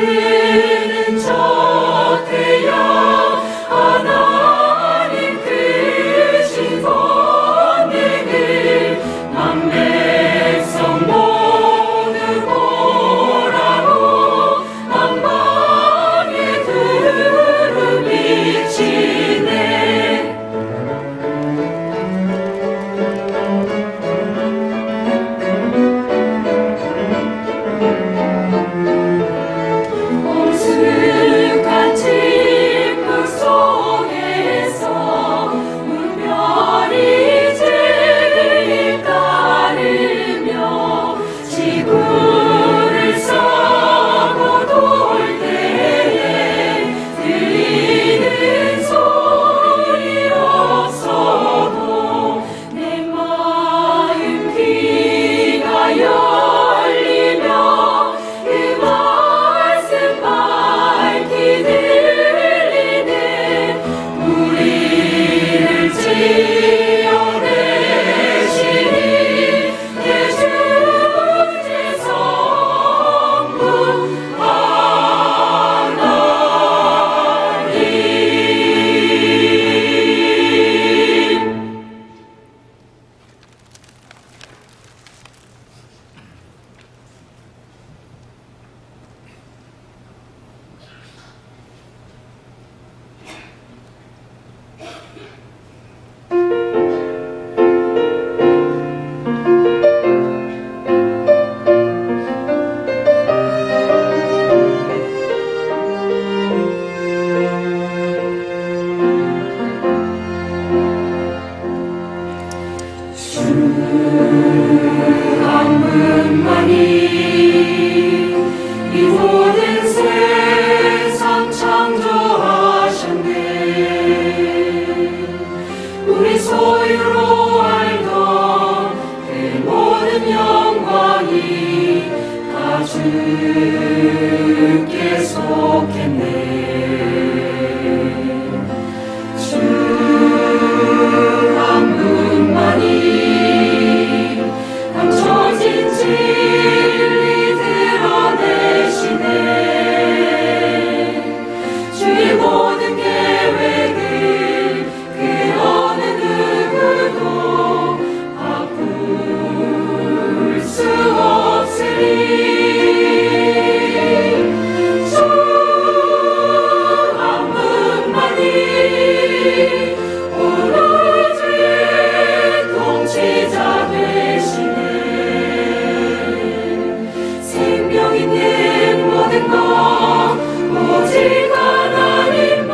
그는 저태야 하나님 크신 권능을 만백성 모두 보라고 만방에 두루 비치네. 엄숙한 침묵 속에서 물결이 제일 따르며 지구를 싸고 돌 때에 들리는 소리로서도 내 마음 귀가 열리며 그 말씀 밝히 들리네. 우리를 지어내시니 내 주제 성부 하나님. 한 분만이 이 모든 세상 창조하셨네. 우리 소유로 알던 그 모든 영광이 다 주께 속했네. 주 한 분만이 감춰진 진리 드러내시네. 주의 모든 계획을 그 어느 누구도 바꿀 수 없으리. 주 한 분만이 온 우주의 통치자 되시네. 생명 있는 모든 것 오직 하나님만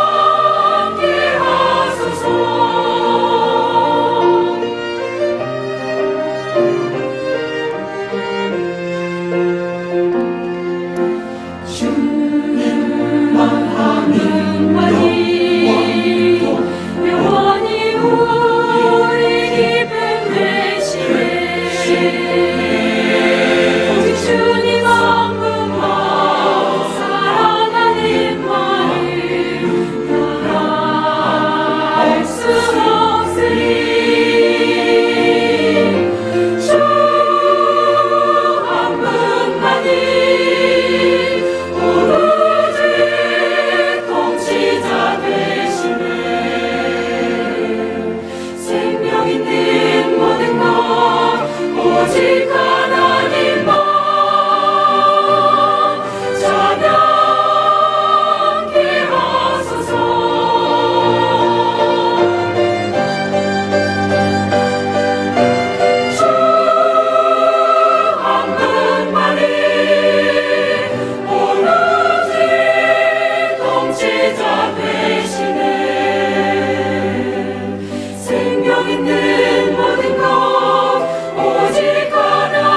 찬양케 하소서. 주님만 하나님만이 영원히 우리 기쁨 되시네. 오직 주님 한 분만 사랑하는 마음 다할 수 없으리. 주 한 분만이 온 우주의 통치자 되시네. 생명 있는 모든 것 오직 하나님만 찬양케 하소서. 주 한 분만이 온 우주의 통치자 되시네. 생명 있는 모든 것 오직 하나님만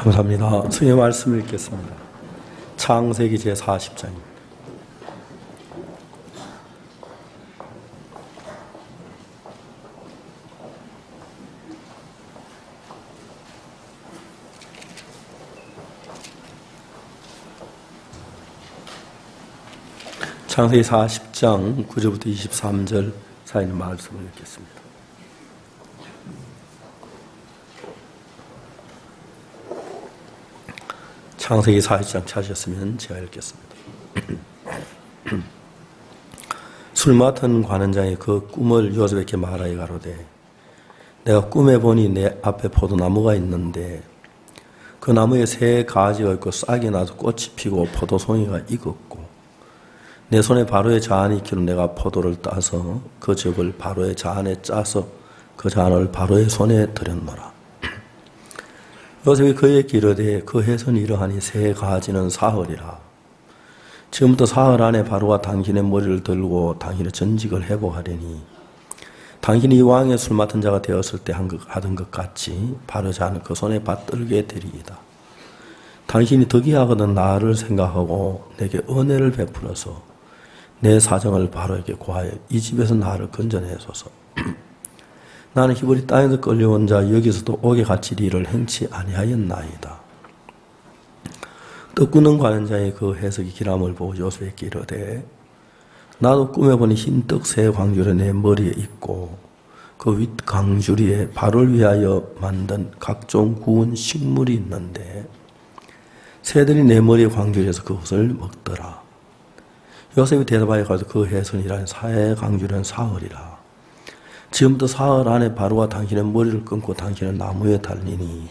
감사합니다. 성의 말씀을 읽겠습니다. 창세기 제40장입니다. 창세기 40장 9절부터 23절 사이 있는 말씀을 읽겠습니다. 창세기 40장 찾으셨으면 제가 읽겠습니다. 술 맡은 관원장이 그 꿈을 요셉에게 말하여 가로되 내가 꿈에 보니 내 앞에 포도나무가 있는데 그 나무에 새 가지가 있고 싹이 나서 꽃이 피고 포도송이가 익었고 내 손에 바로의 자안이 있기로 내가 포도를 따서 그 즙을 바로의 자안에 짜서 그 자안을 바로의 손에 들였노라. 요셉이 그에게 이르되 그 해선이 이러하니 새 가지는 사흘이라. 지금부터 사흘 안에 바로가 당신의 머리를 들고 당신의 전직을 회복하려니 당신이 이 왕의 술 맡은 자가 되었을 때 하던 것 같이 바로의 자안을 그 손에 받들게 되리이다. 당신이 덕이하거든 나를 생각하고 내게 은혜를 베풀어서 내 사정을 바로에게 고하여 이 집에서 나를 건져내소서. 나는 히브리 땅에서 끌려온 자 여기서도 옥에 갇힐 일을 행치 아니하였나이다. 떡구는 관원장이 그 해석이 길함을 보고 요셉에게 이르되 나도 꿈에 보니 흰 떡 새 광주리 내 머리에 있고 그 윗 광주리에 발을 위하여 만든 각종 구운 식물이 있는데 새들이 내 머리의 광주리에서 그것을 먹더라. 요셉이 대답하여 가지고 그 해선이란 사해 강주는 사흘이라. 지금부터 사흘 안에 바로가 당신의 머리를 끊고 당신의 나무에 달리니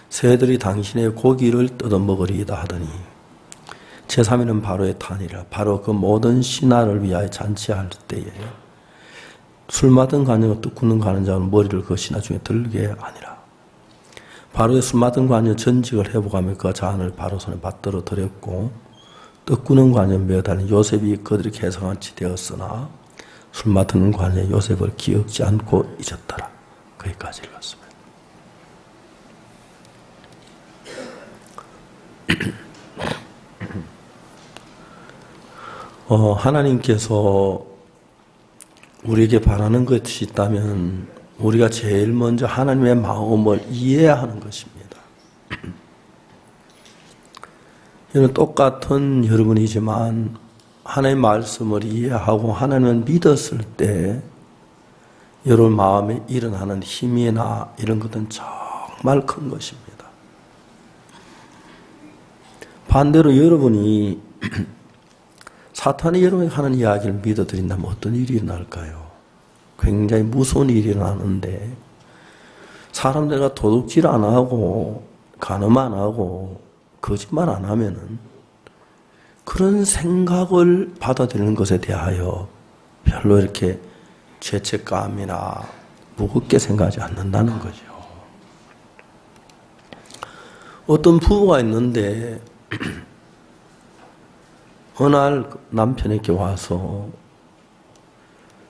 새들이 당신의 고기를 뜯어먹으리이다 하더니 제3일은 바로의 탄이라. 바로 그 모든 신하를 위하여 잔치할 때에 술 맡은 관녀가 떡 굽는 관원장은 머리를 그 신하 중에 들게 아니라. 바로의 술 맡은 관녀 전직을 회복하며 그 자안을 바로 손에 받들어 드렸고 떡 구는 관녀 매달린 요셉이 그들이 개성같이 되었으나 술 맡은 관녀 요셉을 기억지 않고 잊었더라. 거기까지 읽었습니다. 하나님께서 우리에게 바라는 것이 있다면 우리가 제일 먼저 하나님의 마음을 이해하는 것입니다. 이는 똑같은 여러분이지만 하나님의 말씀을 이해하고 하나님을 믿었을 때 여러분 마음에 일어나는 힘이나 이런 것은 정말 큰 것입니다. 반대로 여러분이 사탄이 여러분이 하는 이야기를 믿어드린다면 어떤 일이 일어날까요? 굉장히 무서운 일이 일어나는데 사람들과 도둑질 안 하고 간음 안 하고 거짓말 안 하면은 그런 생각을 받아들이는 것에 대하여 별로 이렇게 죄책감이나 무겁게 생각하지 않는다는 거죠. 어떤 부부가 있는데 어느 날 남편에게 와서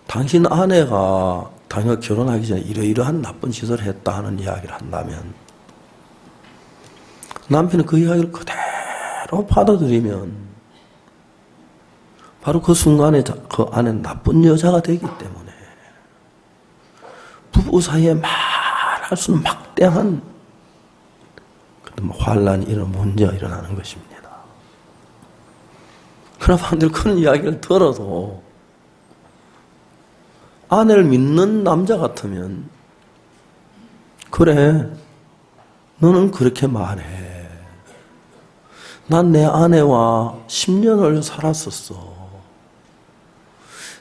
당신 아내가 당연히 결혼하기 전에 이러이러한 나쁜 짓을 했다 하는 이야기를 한다면 남편은 그 이야기를 그대로 받아들이면 바로 그 순간에 그 아내는 나쁜 여자가 되기 때문에 부부 사이에 말할 수 없는 막대한 환란이 이런 문제가 일어나는 것입니다. 그러나 반대로 그런 이야기를 들어도 아내를 믿는 남자 같으면 그래 너는 그렇게 말해. 난 내 아내와 10년을 살았었어.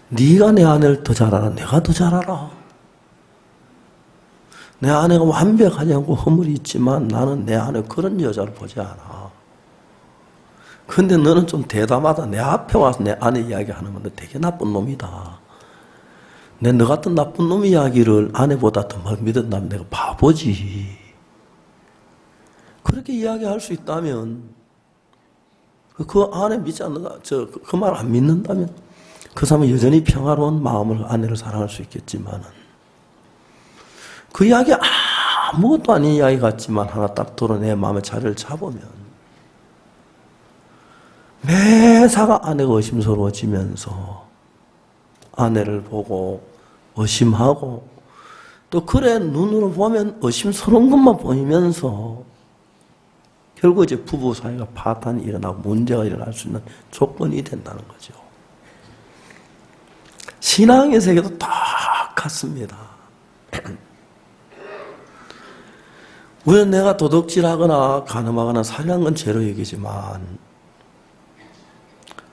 네가 내 아내를 더 잘 알아. 내가 더 잘 알아. 내 아내가 완벽하지 않고 허물이 있지만 나는 내 아내 그런 여자를 보지 않아. 근데 너는 좀 대담하다. 내 앞에 와서 내 아내 이야기하는 건데 되게 나쁜 놈이다. 너 같은 나쁜 놈 이야기를 아내보다 더 믿었다면 내가 바보지. 그렇게 이야기할 수 있다면 그 아내 믿지 않는다. 그 말 안 믿는다면 그 사람은 여전히 평화로운 마음으로 아내를 사랑할 수 있겠지만은 그 이야기 아무것도 아닌 이야기 같지만 하나 딱 들어 내 마음에 자리를 잡으면 매사가 아내가 의심스러워지면서 아내를 보고 의심하고 또 그래 눈으로 보면 의심스러운 것만 보이면서 결국 이제 부부 사이가 파탄이 일어나고 문제가 일어날 수 있는 조건이 된다는 거죠. 신앙의 세계도 똑같습니다. 우리는 내가 도둑질하거나 간음하거나 살인한 건 죄로 여기지만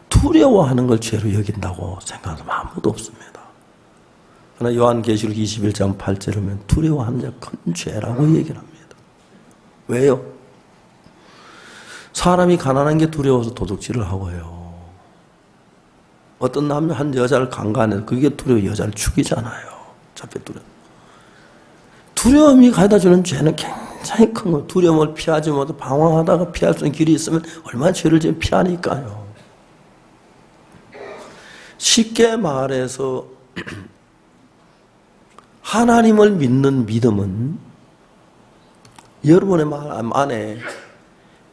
두려워하는 걸 죄로 여긴다고 생각하는 사람 아무도 없습니다. 그러나 요한계시록 21장 8절을 보면 두려워하는 자 큰 죄라고 얘기를 합니다. 왜요? 사람이 가난한 게 두려워서 도둑질을 하고요. 어떤 남자 한 여자를 강간해서 그게 두려워 여자를 죽이잖아요. 잡혀 두려움이 가져다 주는 죄는 굉장히 큰 거예요. 두려움을 피하지 못해 방황하다가 피할 수 있는 길이 있으면 얼마나 죄를 지금 피하니까요. 쉽게 말해서 하나님을 믿는 믿음은 여러분의 마음 안에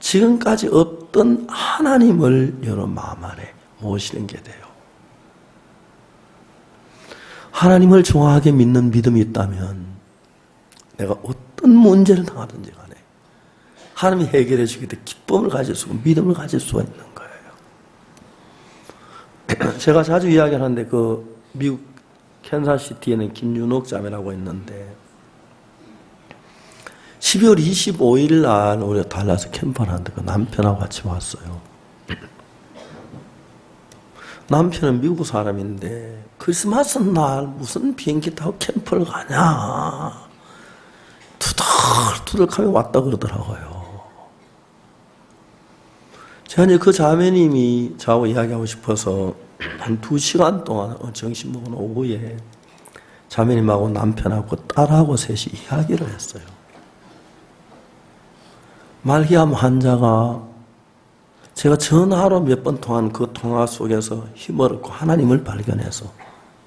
지금까지 없던 하나님을 여러분 마음 안에 모시는 게 돼요. 하나님을 좋아하게 믿는 믿음이 있다면 내가 어떤 문제를 당하든지 간에 하나님이 해결해 주기 때문에 기쁨을 가질 수 있고 믿음을 가질 수가 있는 거예요. 제가 자주 이야기하는데 그 미국 캔사시티에는 김윤옥 자매라고 있는데 12월 25일 날 우리가 달라서 캠프를 하는데 그 남편하고 같이 왔어요. 남편은 미국 사람인데 크리스마스 날 무슨 비행기 타고 캠프를 가냐 투덜투덜하며 왔다 그러더라고요. 제가 이제 그 자매님이 저하고 이야기하고 싶어서 한 2시간 동안 점심 먹은 오후에 자매님하고 남편하고 딸하고 셋이 이야기를 했어요. 말기암 환자가 제가 전화로 몇 번 통한 그 통화 속에서 힘을 얻고 하나님을 발견해서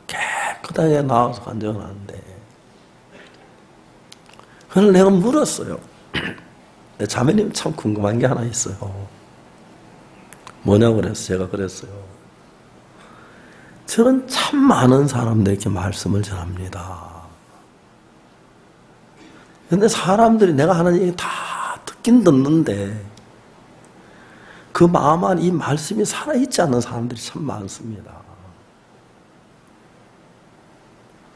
깨끗하게 나와서 간 적은 아는데 그걸 내가 물었어요. 자매님 참 궁금한 게 하나 있어요. 뭐냐고 그랬어요. 제가 그랬어요. 저는 참 많은 사람들에게 말씀을 전합니다. 근데 사람들이 내가 하는 얘기 다 듣긴 듣는데 그 마음 안에 이 말씀이 살아있지 않는 사람들이 참 많습니다.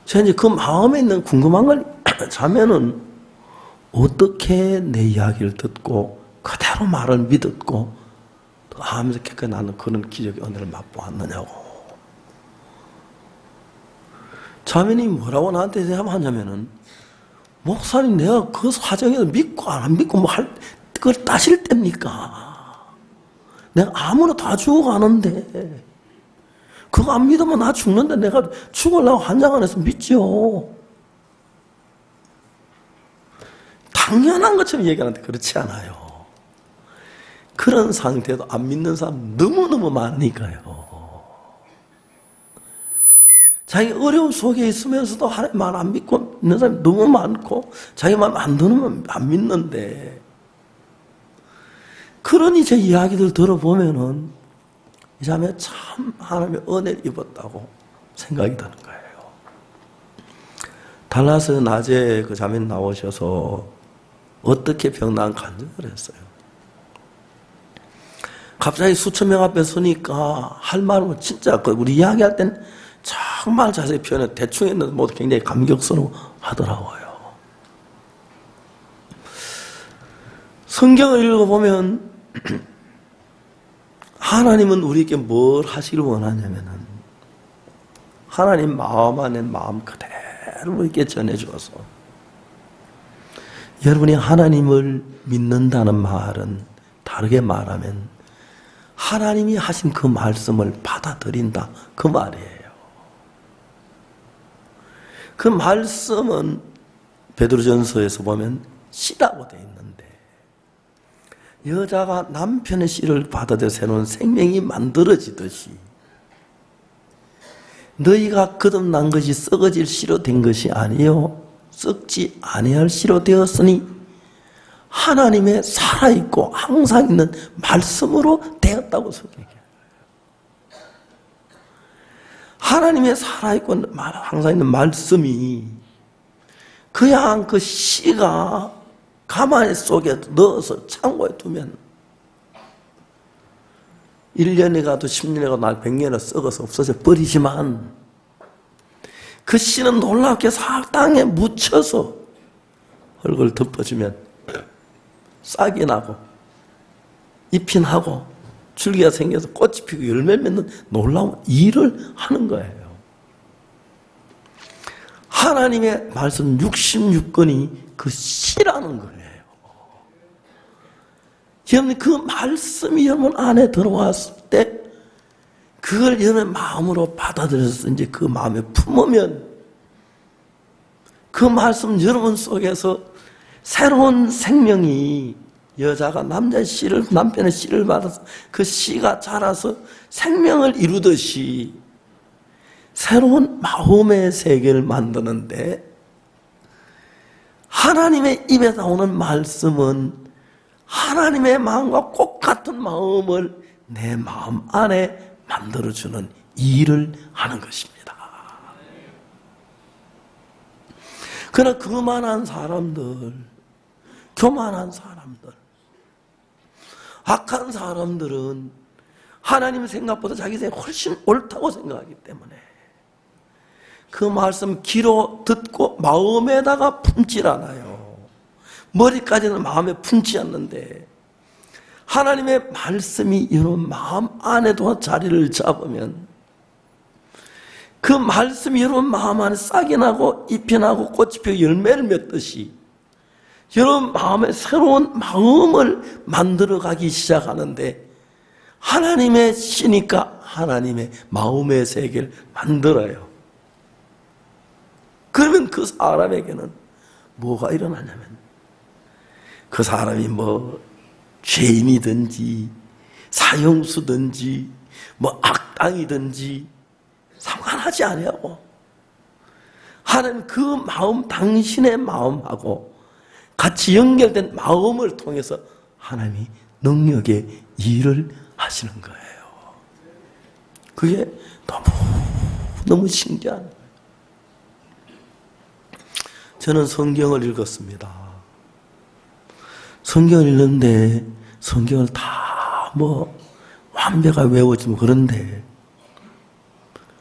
제가 이제 그 마음에 있는 궁금한 걸 자매는 어떻게 내 이야기를 듣고 그대로 말을 믿었고 하면서 깨끗이 나는 그런 기적의 은혜를 맛보았느냐고. 자매님이 뭐라고 나한테 대답하냐면은 목사님 내가 그 사정에서 믿고 안 믿고 뭐 그걸 따실 때입니까? 내가 아무나 다 죽어가는데 그거 안 믿으면 나 죽는데 내가 죽으려고 환장 안에서 믿죠. 당연한 것처럼 얘기하는데 그렇지 않아요. 그런 상태도 안 믿는 사람 너무너무 많으니까요. 자기 어려움 속에 있으면서도 하나님 말 안 믿고 있는 사람이 너무 많고 자기 말 안 들으면 안 믿는데 그러니 제 이야기들 들어보면은 이 자매 참 하나님의 은혜를 입었다고 생각이 드는 거예요. 달라스 낮에 그 자매 나오셔서 어떻게 병난 간증을 했어요. 갑자기 수천 명 앞에 서니까 할 말은 진짜 우리 이야기할 땐 정말 자세히 표현해 대충 했는데 모두 굉장히 감격스러워 하더라고요. 성경을 읽어보면 하나님은 우리에게 뭘 하시길 원하냐면은 하나님 마음 안에 마음 그대로 우리에게 전해주어서 여러분이 하나님을 믿는다는 말은 다르게 말하면 하나님이 하신 그 말씀을 받아들인다 그 말이에요. 그 말씀은 베드로전서에서 보면 씨라고 되어 있는데 여자가 남편의 씨를 받아들여 새로운 생명이 만들어지듯이 너희가 거듭난 것이 썩어질 씨로 된 것이 아니요 썩지 아니할 씨로 되었으니 하나님의 살아있고 항상 있는 말씀으로 되었다고 설명해요. 하나님의 살아있고 항상 있는 말씀이 그냥 그 씨가 가마니 속에 넣어서 창고에 두면 1년에 가도 10년에 가도 날 100년에 썩어서 없어져 버리지만 그 씨는 놀랍게 땅에 묻혀서 얼굴 덮어주면 싹이 나고 잎이 나고 줄기가 생겨서 꽃이 피고 열매를 맺는 놀라운 일을 하는 거예요. 하나님의 말씀 66권이 그 씨라는 거예요. 여러분 그 말씀이 여러분 안에 들어왔을 때 그걸 여러분 마음으로 받아들여서 이제 그 마음에 품으면 그 말씀 여러분 속에서 새로운 생명이 여자가 남자의 씨를 남편의 씨를 받아서 그 씨가 자라서 생명을 이루듯이 새로운 마음의 세계를 만드는데 하나님의 입에 나오는 말씀은 하나님의 마음과 꼭 같은 마음을 내 마음 안에 만들어주는 일을 하는 것입니다. 그러나 교만한 사람들, 악한 사람들은 하나님 생각보다 자기 생각이 훨씬 옳다고 생각하기 때문에 그 말씀 귀로 듣고 마음에다가 품질 않아요. 머리까지는 마음에 품지 않는데 하나님의 말씀이 여러분 마음 안에도 자리를 잡으면 그 말씀이 여러분 마음 안에 싹이 나고 잎이 나고 꽃이 피고 열매를 맺듯이 여러분 마음에 새로운 마음을 만들어가기 시작하는데 하나님의 씨니까 하나님의 마음의 세계를 만들어요. 그러면 그 사람에게는 뭐가 일어나냐면 그 사람이 죄인이든지 사형수든지 악당이든지 상관하지 아니하고 하나님 그 마음 당신의 마음하고 같이 연결된 마음을 통해서 하나님이 능력의 일을 하시는 거예요. 그게 너무 신기한 거예요. 저는 성경을 읽었습니다. 성경을 읽는데 성경을 다 완벽하게 외워지면 그런데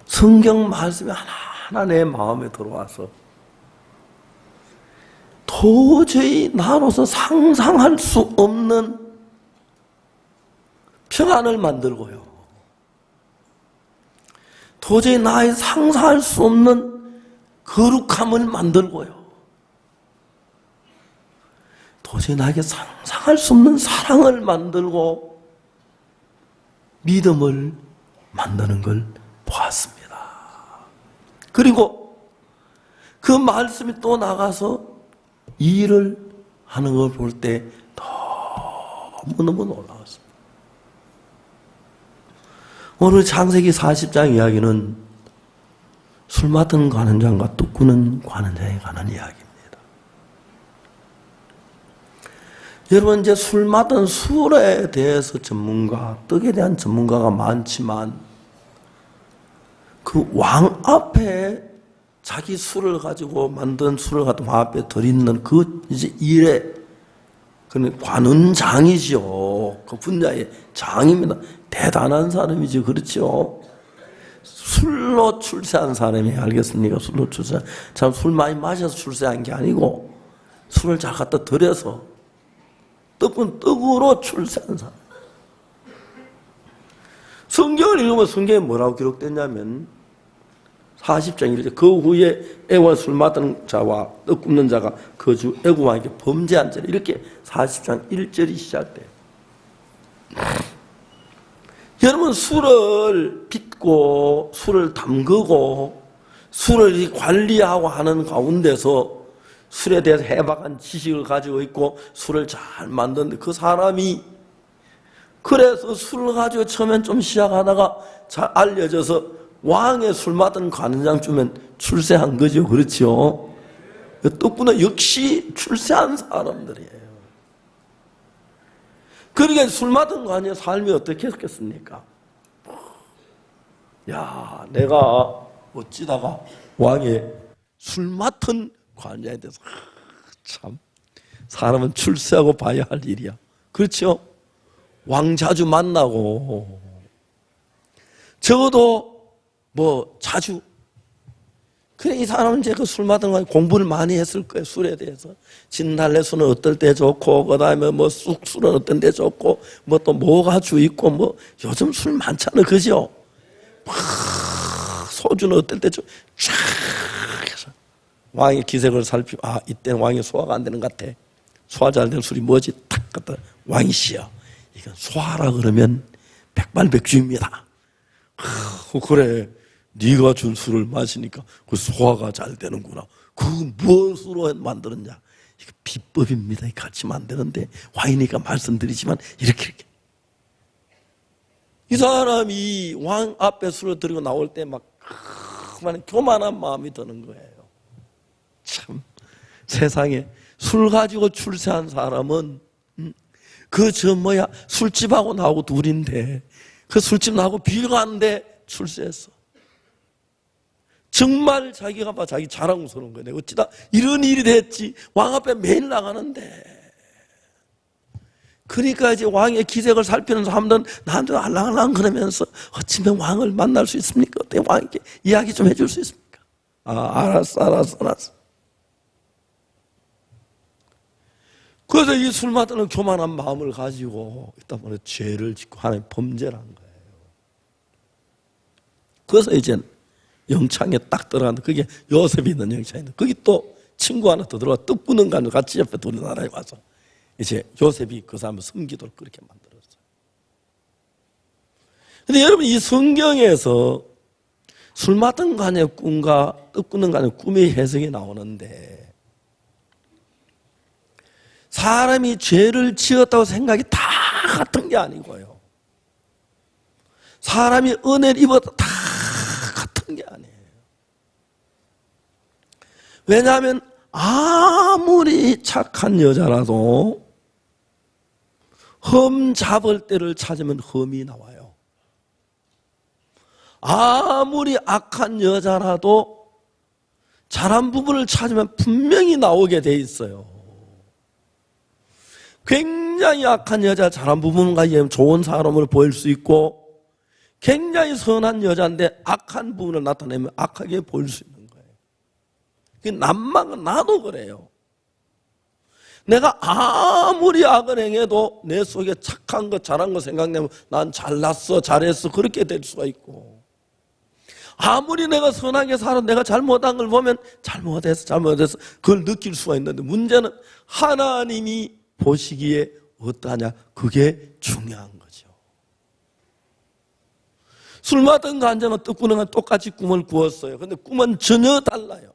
성경 말씀이 하나하나 내 마음에 들어와서 도저히 나로서 상상할 수 없는 평안을 만들고요. 도저히 나의 상상할 수 없는 거룩함을 만들고요. 도저히 나에게 상상할 수 없는 사랑을 만들고 믿음을 만드는 걸 보았습니다. 그리고 그 말씀이 또 나가서 일을 하는 걸 볼 때 너무너무 놀라웠습니다. 오늘 창세기 40장 이야기는 술 맡은 관원장과 떡 구는 관원장에 관한 이야기입니다. 여러분 이제 술 맡은 술에 대해서 전문가, 떡에 대한 전문가가 많지만 그 왕 앞에 자기 술을 가지고 만든 술을 가지고 왕 앞에 들이는 그 이제 일에 그는 관원장이죠. 그 분야의 장입니다. 대단한 사람이죠. 그렇죠. 술로 출세한 사람이 알겠습니까? 술로 출세. 참 술 많이 마셔서 출세한 게 아니고 술을 잘 갖다 들여서 떡으로 출세한 사람. 성경을 읽으면 성경에 뭐라고 기록됐냐면 40장 1절 그 후에 애와 술 맡은 자와 떡 굽는 자가 그 주 애굽왕에게 범죄한 자라 이렇게 40장 1절이 시작돼요. 여러분 술을 빚고 술을 담그고 술을 관리하고 하는 가운데서 술에 대해서 해박한 지식을 가지고 있고 술을 잘 만드는데 그 사람이 그래서 술을 가지고 처음엔 좀 시작하다가 잘 알려져서 왕의 술 맡은 관원장쯤엔 출세한 거죠. 그렇죠? 떡구는 역시 출세한 사람들이에요. 그러니까 술 맡은 관의 삶이 어떻게 했겠습니까? 야, 내가 어찌다가 왕의 술 맡은 관자에 대해서 참 사람은 출세하고 봐야 할 일이야. 그렇죠? 왕 자주 만나고 적어도 뭐 자주 그래 이 사람은 이제 그 술 맡은 거 공부를 많이 했을 거예요. 술에 대해서 진달래술은 어떨 때 좋고 그다음에 뭐 쑥술은 어떤 때 좋고 뭐 또 뭐가 주 있고 뭐 요즘 술 많잖아요. 그죠? 소주는 어떨 때 쫙 해서 왕의 기색을 살피고 아 이때는 왕이 소화가 안 되는 것 같아. 소화 잘 되는 술이 뭐지? 탁 갖다 왕이시여 이건 소화라 그러면 백발백중입니다. 그래 네가 준 술을 마시니까 그 소화가 잘 되는구나. 그건 무엇으로 만들었냐? 이거 비법입니다. 같이 만드는데 와이니까 말씀드리지만 이렇게 이 사람이 왕 앞에 술을 들고 나올 때 막 교만한 마음이 드는 거예요. 참 세상에 술 가지고 출세한 사람은 그 술집하고 나하고 둘인데 그 술집 나하고 비교하는데 출세했어. 정말 자기가 봐 자기 자랑스러운 거예요. 어찌다 이런 일이 됐지. 왕 앞에 매일 나가는데. 그러니까 이제 왕의 기색을 살피는 사람들은 나한테 알랑알랑 그러면서 어찌면 왕을 만날 수 있습니까? 어때 왕에게 이야기 좀 해줄 수 있습니까? 아 알았어. 그래서 이 술 맡는 교만한 마음을 가지고 있다 보니 죄를 짓고 하나님 범죄를 한 거예요. 그래서 이제 영창에 딱 들어갔는데 그게 요셉이 있는 영창인데 거기 또 친구 하나 더 들어와 떡 구는 간을 같이 옆에 우리나라에 와서 이제 요셉이 그 사람을 섬기도록 그렇게 만들었어요. 근데 여러분 이 성경에서 술 맡은 간의 꿈과 떡 구는 간의 꿈의 해석이 나오는데 사람이 죄를 지었다고 생각이 다 같은 게 아니고요. 사람이 은혜를 입었다 다 같은 게 아니에요. 왜냐하면 아무리 착한 여자라도 흠 잡을 때를 찾으면 흠이 나와요. 아무리 악한 여자라도 잘한 부분을 찾으면 분명히 나오게 돼 있어요. 굉장히 악한 여자 잘한 부분과 좋은 사람을 보일 수 있고 굉장히 선한 여자인데 악한 부분을 나타내면 악하게 보일 수 있는 거예요. 남망은 나도 그래요. 내가 아무리 악을 행해도 내 속에 착한 것 잘한 거 생각내면 난 잘났어 잘했어 그렇게 될 수가 있고 아무리 내가 선하게 살아 내가 잘못한 걸 보면 잘못했어 그걸 느낄 수가 있는데 문제는 하나님이 보시기에 어떠하냐 그게 중요한 거죠. 술 맡은 간장은 떡 구는 건 똑같이 꿈을 꾸었어요. 근데 꿈은 전혀 달라요.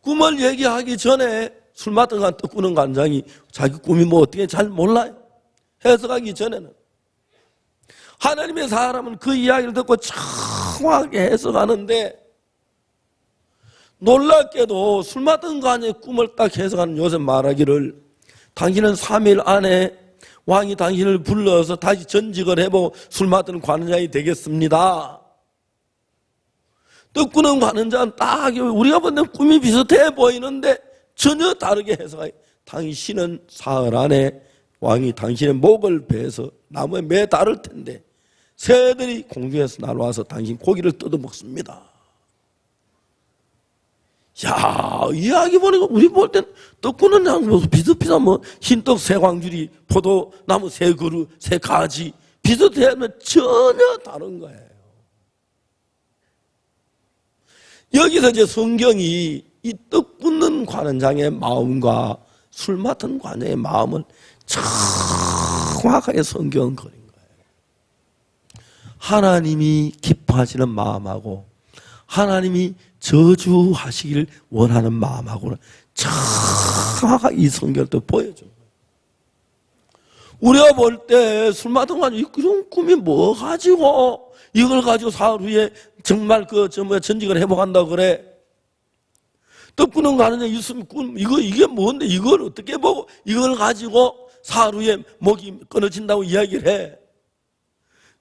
꿈을 얘기하기 전에 술 맡은 간 떡 구는 간장이 자기 꿈이 뭐 어떻게 잘 몰라요. 해석하기 전에는 하나님의 사람은 그 이야기를 듣고 정확하게 해석하는데 놀랍게도 술 맡은 간의 꿈을 딱 해석하는 요셉 말하기를 당신은 3일 안에 왕이 당신을 불러서 다시 전직을 해보고 술 맡은 관원장이 되겠습니다. 떡 구는 관원장은 딱 우리가 보는 꿈이 비슷해 보이는데 전혀 다르게 해석해요. 당신은 사흘 안에 왕이 당신의 목을 베서 나무에 매 다를 텐데 새들이 공중에서 날아와서 당신 고기를 뜯어먹습니다. 야, 이야기 보니까 우리 볼 땐 떡 구는 양 비슷비슷한 흰떡 세 광주리, 포도나무 세 그루, 세 가지 비슷해하면 전혀 다른 거예요. 여기서 이제 성경이 이 떡 굽는 관원장의 마음과 술 맡은 관원의 마음을 정확하게 성경은 그린 거예요. 하나님이 기뻐하시는 마음하고 하나님이 저주하시길 원하는 마음하고는 정확하게 이 성경을 또 보여준 거예요. 우리가 볼 때 술 맡은 관원이 그런 꿈이 뭐 가지고 이걸 가지고 사흘 후에 정말 전직을 회복한다고 그래. 떡구는 가느냐 있으면 이게 뭔데 이걸 어떻게 보고 이걸 가지고 사흘 후에 목이 끊어진다고 이야기를 해.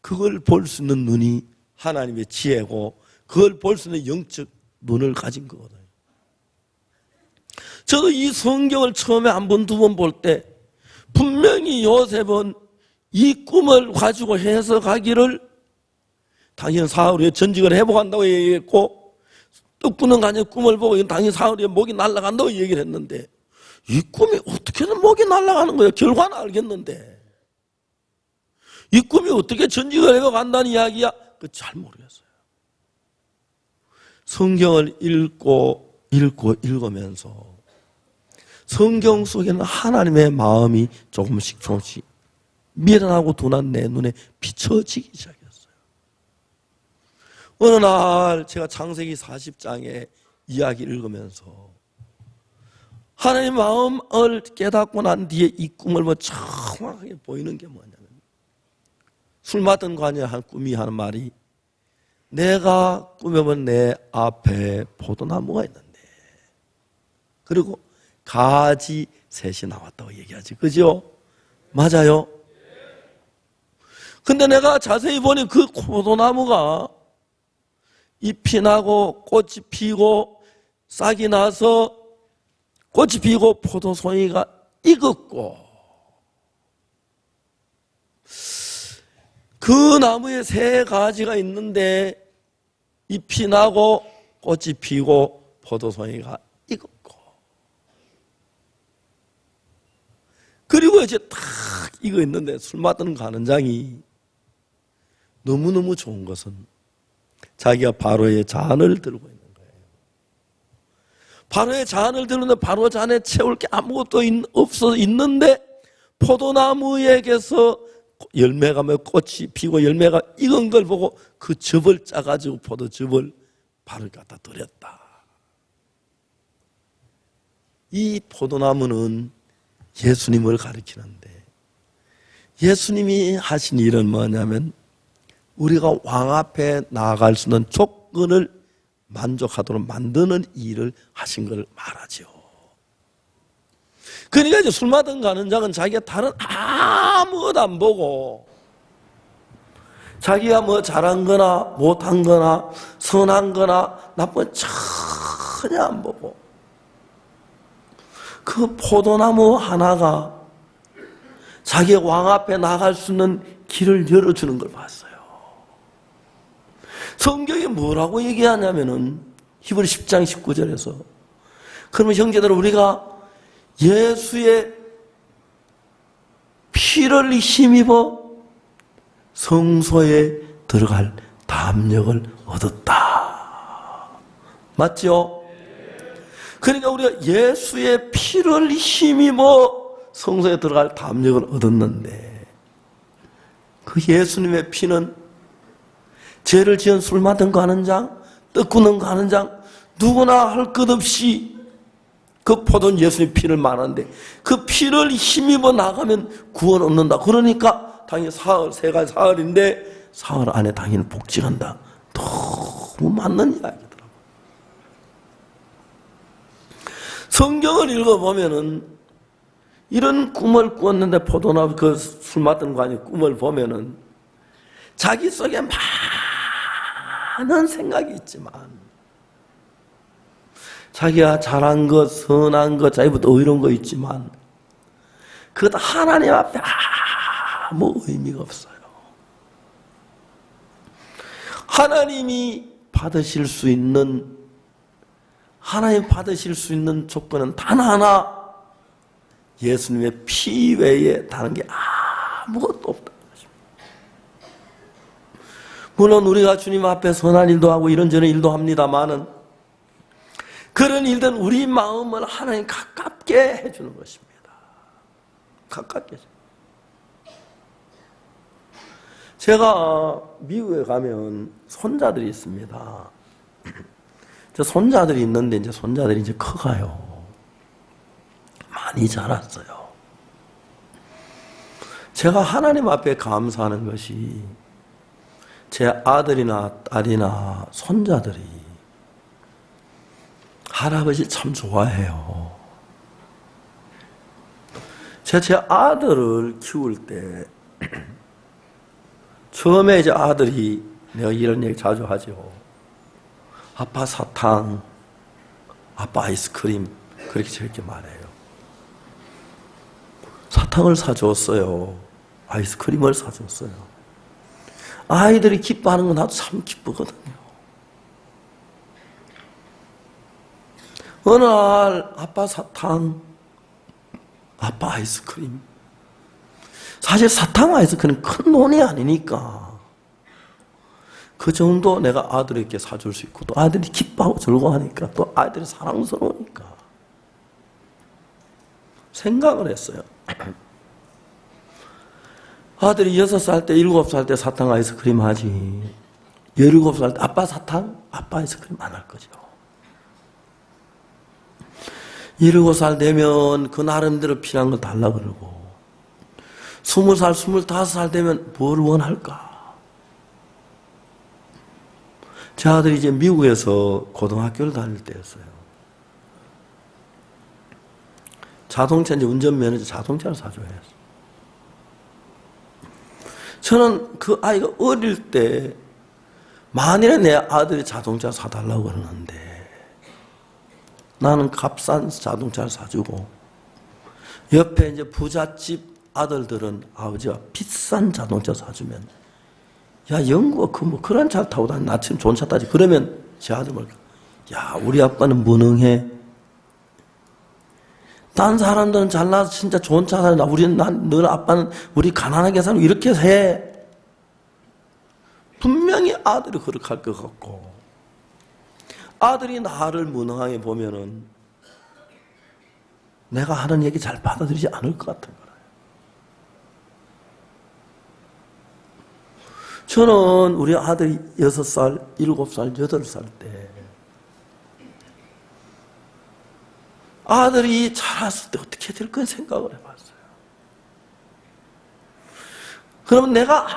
그걸 볼 수 있는 눈이 하나님의 지혜고 그걸 볼 수 있는 영적 눈을 가진 거거든요. 저도 이 성경을 처음에 한 번, 두 번 볼 때 분명히 요셉은 이 꿈을 가지고 해석하기를 당연히 사흘 후에 전직을 회복한다고 얘기했고 떡구는 가냐 꿈을 보고 이건 당연히 사흘 후에 목이 날아간다고 얘기를 했는데 이 꿈이 어떻게든 목이 날아가는 거예요. 결과는 알겠는데 이 꿈이 어떻게 전직을 회복한다는 이야기야? 그거 잘 모르겠어요. 성경을 읽으면서 성경 속에는 하나님의 마음이 조금씩 미련하고 둔한 내 눈에 비춰지기 시작했어요. 어느 날 제가 창세기 40장의 이야기를 읽으면서 하나님의 마음을 깨닫고 난 뒤에 이 꿈을 정확하게 보이는 게 뭐냐면 술 맡은 관여 한 꿈이 하는 말이 내가 꿈에 본 내 앞에 포도나무가 있는데 그리고 가지 셋이 나왔다고 얘기하지. 그죠? 맞아요? 근데 내가 자세히 보니 그 포도나무가 잎이 나고 꽃이 피고 싹이 나서 꽃이 피고 포도송이가 익었고 그 나무에 세 가지가 있는데 잎이 나고 꽃이 피고 포도송이가 익었고 그리고 이제 딱 익어 있는데 술 맡는 가는장이 너무너무 좋은 것은 자기가 바로의 잔을 들고 있는 거예요. 바로의 잔을 들는데 바로 잔에 채울 게 아무것도 없어 있는데 포도나무에게서 열매가 꽃이 피고 열매가 익은 걸 보고 그 즙을 짜가지고 포도즙을 바로 갖다 드렸다. 이 포도나무는 예수님을 가리키는데 예수님이 하신 일은 뭐냐면 우리가 왕 앞에 나아갈 수 있는 조건을 만족하도록 만드는 일을 하신 걸 말하죠. 그러니까 이제 술 맡은 가는 자는 자기가 다른 아무것도 안 보고 자기가 뭐 잘한 거나 못한 거나 선한 거나 나쁜 전혀 안 보고 그 포도나무 하나가 자기 왕 앞에 나갈 수 있는 길을 열어주는 걸 봤어요. 성경이 뭐라고 얘기하냐면은 히브리 10장 19절에서 그러면 형제들 우리가 예수의 피를 힘입어 성소에 들어갈 담력을 얻었다. 맞죠? 그러니까 우리가 예수의 피를 힘입어 성소에 들어갈 담력을 얻었는데 그 예수님의 피는 죄를 지은 술 맡은 가는 장, 떡구는 가는 장 누구나 할 것 없이 그 포도는 예수님의 피를 말하는데 그 피를 힘입어 나가면 구원 얻는다. 그러니까 당연히 세 가지 사흘인데 사흘 안에 당연히 복직한다. 너무 맞는 이야기더라고요. 성경을 읽어보면은 이런 꿈을 꾸었는데 포도나무 그 술 맡은 관이 꿈을 보면은 자기 속에 많은 생각이 있지만 자기가 잘한 것, 선한 것, 자기부터 의로운 거 있지만 그것도 하나님 앞에 아무 의미가 없어요. 하나님 받으실 수 있는 조건은 단 하나, 예수님의 피 외에 다른 게 아무것도 없다는 것입니다. 물론 우리가 주님 앞에 선한 일도 하고 이런저런 일도 합니다마는 그런 일들은 우리 마음을 하나님 가깝게 해주는 것입니다. 가깝게 해주는. 제가 미국에 가면 손자들이 있습니다. 저 손자들이 있는데 이제 손자들이 이제 커가요. 많이 자랐어요. 제가 하나님 앞에 감사하는 것이 제 아들이나 딸이나 손자들이 할아버지 참 좋아해요. 제가 제 아들을 키울 때 처음에 이제 아들이 내가 이런 얘기 자주 하죠. 아빠 사탕, 아빠 아이스크림 그렇게 저렇게 말해요. 사탕을 사줬어요. 아이스크림을 사줬어요. 아이들이 기뻐하는 건 나도 참 기쁘거든요. 어느 날 아빠 사탕, 아빠 아이스크림. 사실 사탕 아이스크림 큰 돈이 아니니까 그 정도 내가 아들에게 사줄 수 있고 또 아들이 기뻐하고 즐거워하니까 또 아이들이 사랑스러우니까 생각을 했어요. 아들이 6살 때 7살 때 사탕 아이스크림 하지 17살 때 아빠 사탕 아빠 아이스크림 안 할 거죠. 17살 되면 그 나름대로 필요한 걸 달라 그러고 20살 25살 되면 뭘 원할까. 제 아들이 이제 미국에서 고등학교를 다닐 때였어요. 자동차 이제 운전면허지 자동차를 사줘야 했어요. 저는 그 아이가 어릴 때 만일에 내 아들이 자동차 사달라고 그러는데 나는 값싼 자동차를 사주고 옆에 이제 부잣집 아들들은 아버지가 비싼 자동차 사주면 야 영구가 그 뭐 그런 차 타고 다니 나 지금 좋은 차 타지 그러면 제 아들 말까 야 우리 아빠는 무능해. 딴 사람들은 잘나서 진짜 좋은 차 사는데 너는 아빠는 우리 가난하게 사는 이렇게 해. 분명히 아들이 그렇게 할 것 같고 아들이 나를 무능하게 보면은 내가 하는 얘기 잘 받아들이지 않을 것 같은 거예요. 저는 우리 아들이 6살, 7살, 8살 때 아들이 자랐을 때 어떻게 될 건 생각을 해봤어요. 그러면 내가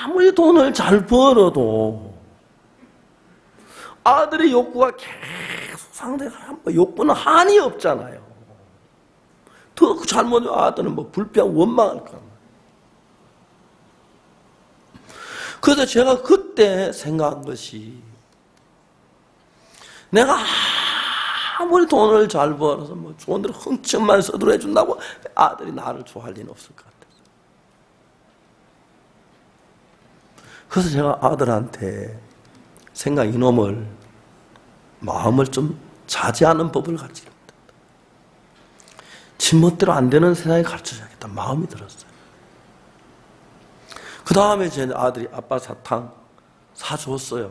아무리 돈을 잘 벌어도 아들의 욕구가 계속 상대가 욕구는 한이 없잖아요. 더 잘못하면 아들은 뭐 불평 원망할 거야. 그래서 제가 그때 생각한 것이 내가 아무리 돈을 잘 벌어서 뭐 좋은 데로 흥청만 서두러 해준다고 아들이 나를 좋아할 리는 없을 것 같아요. 그래서 제가 아들한테 이놈을 마음을 좀 자제하는 법을 가르치려 합니다. 지멋대로 안 되는 세상에 가르쳐줘야겠다 마음이 들었어요. 그 다음에 제 아들이 아빠 사탕 사줬어요.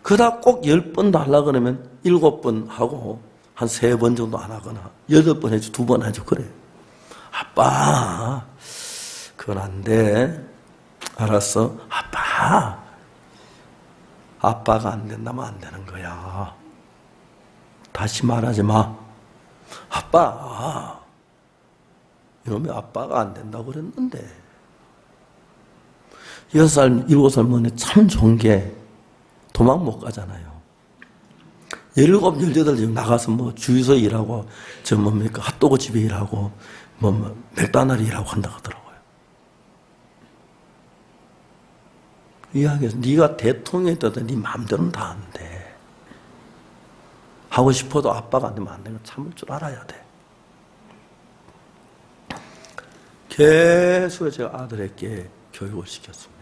그러다 꼭 10번 달라 그러면 7번 하고 한 3번 정도 안 하거나 8번 해줘 2번 해줘 그래. 아빠 그건 안 돼. 알았어. 아빠가 안 된다면 안 되는 거야. 다시 말하지 마. 아빠 이놈이 아빠가 안 된다고 그랬는데 6살 7살 만에 참 좋은 게 도망 못 가잖아요. 17, 18 지금 나가서 뭐 주유소 일하고 저 뭡니까 핫도그 집에 일하고 뭐 맥도날드 일하고 한다고 하더라고요. 이야기해서 네가 대통령이 되든 네 마음대로는 다 안 돼. 하고 싶어도 아빠가 안 되면 안 되는 건 참을 줄 알아야 돼. 계속 제가 아들에게 교육을 시켰습니다.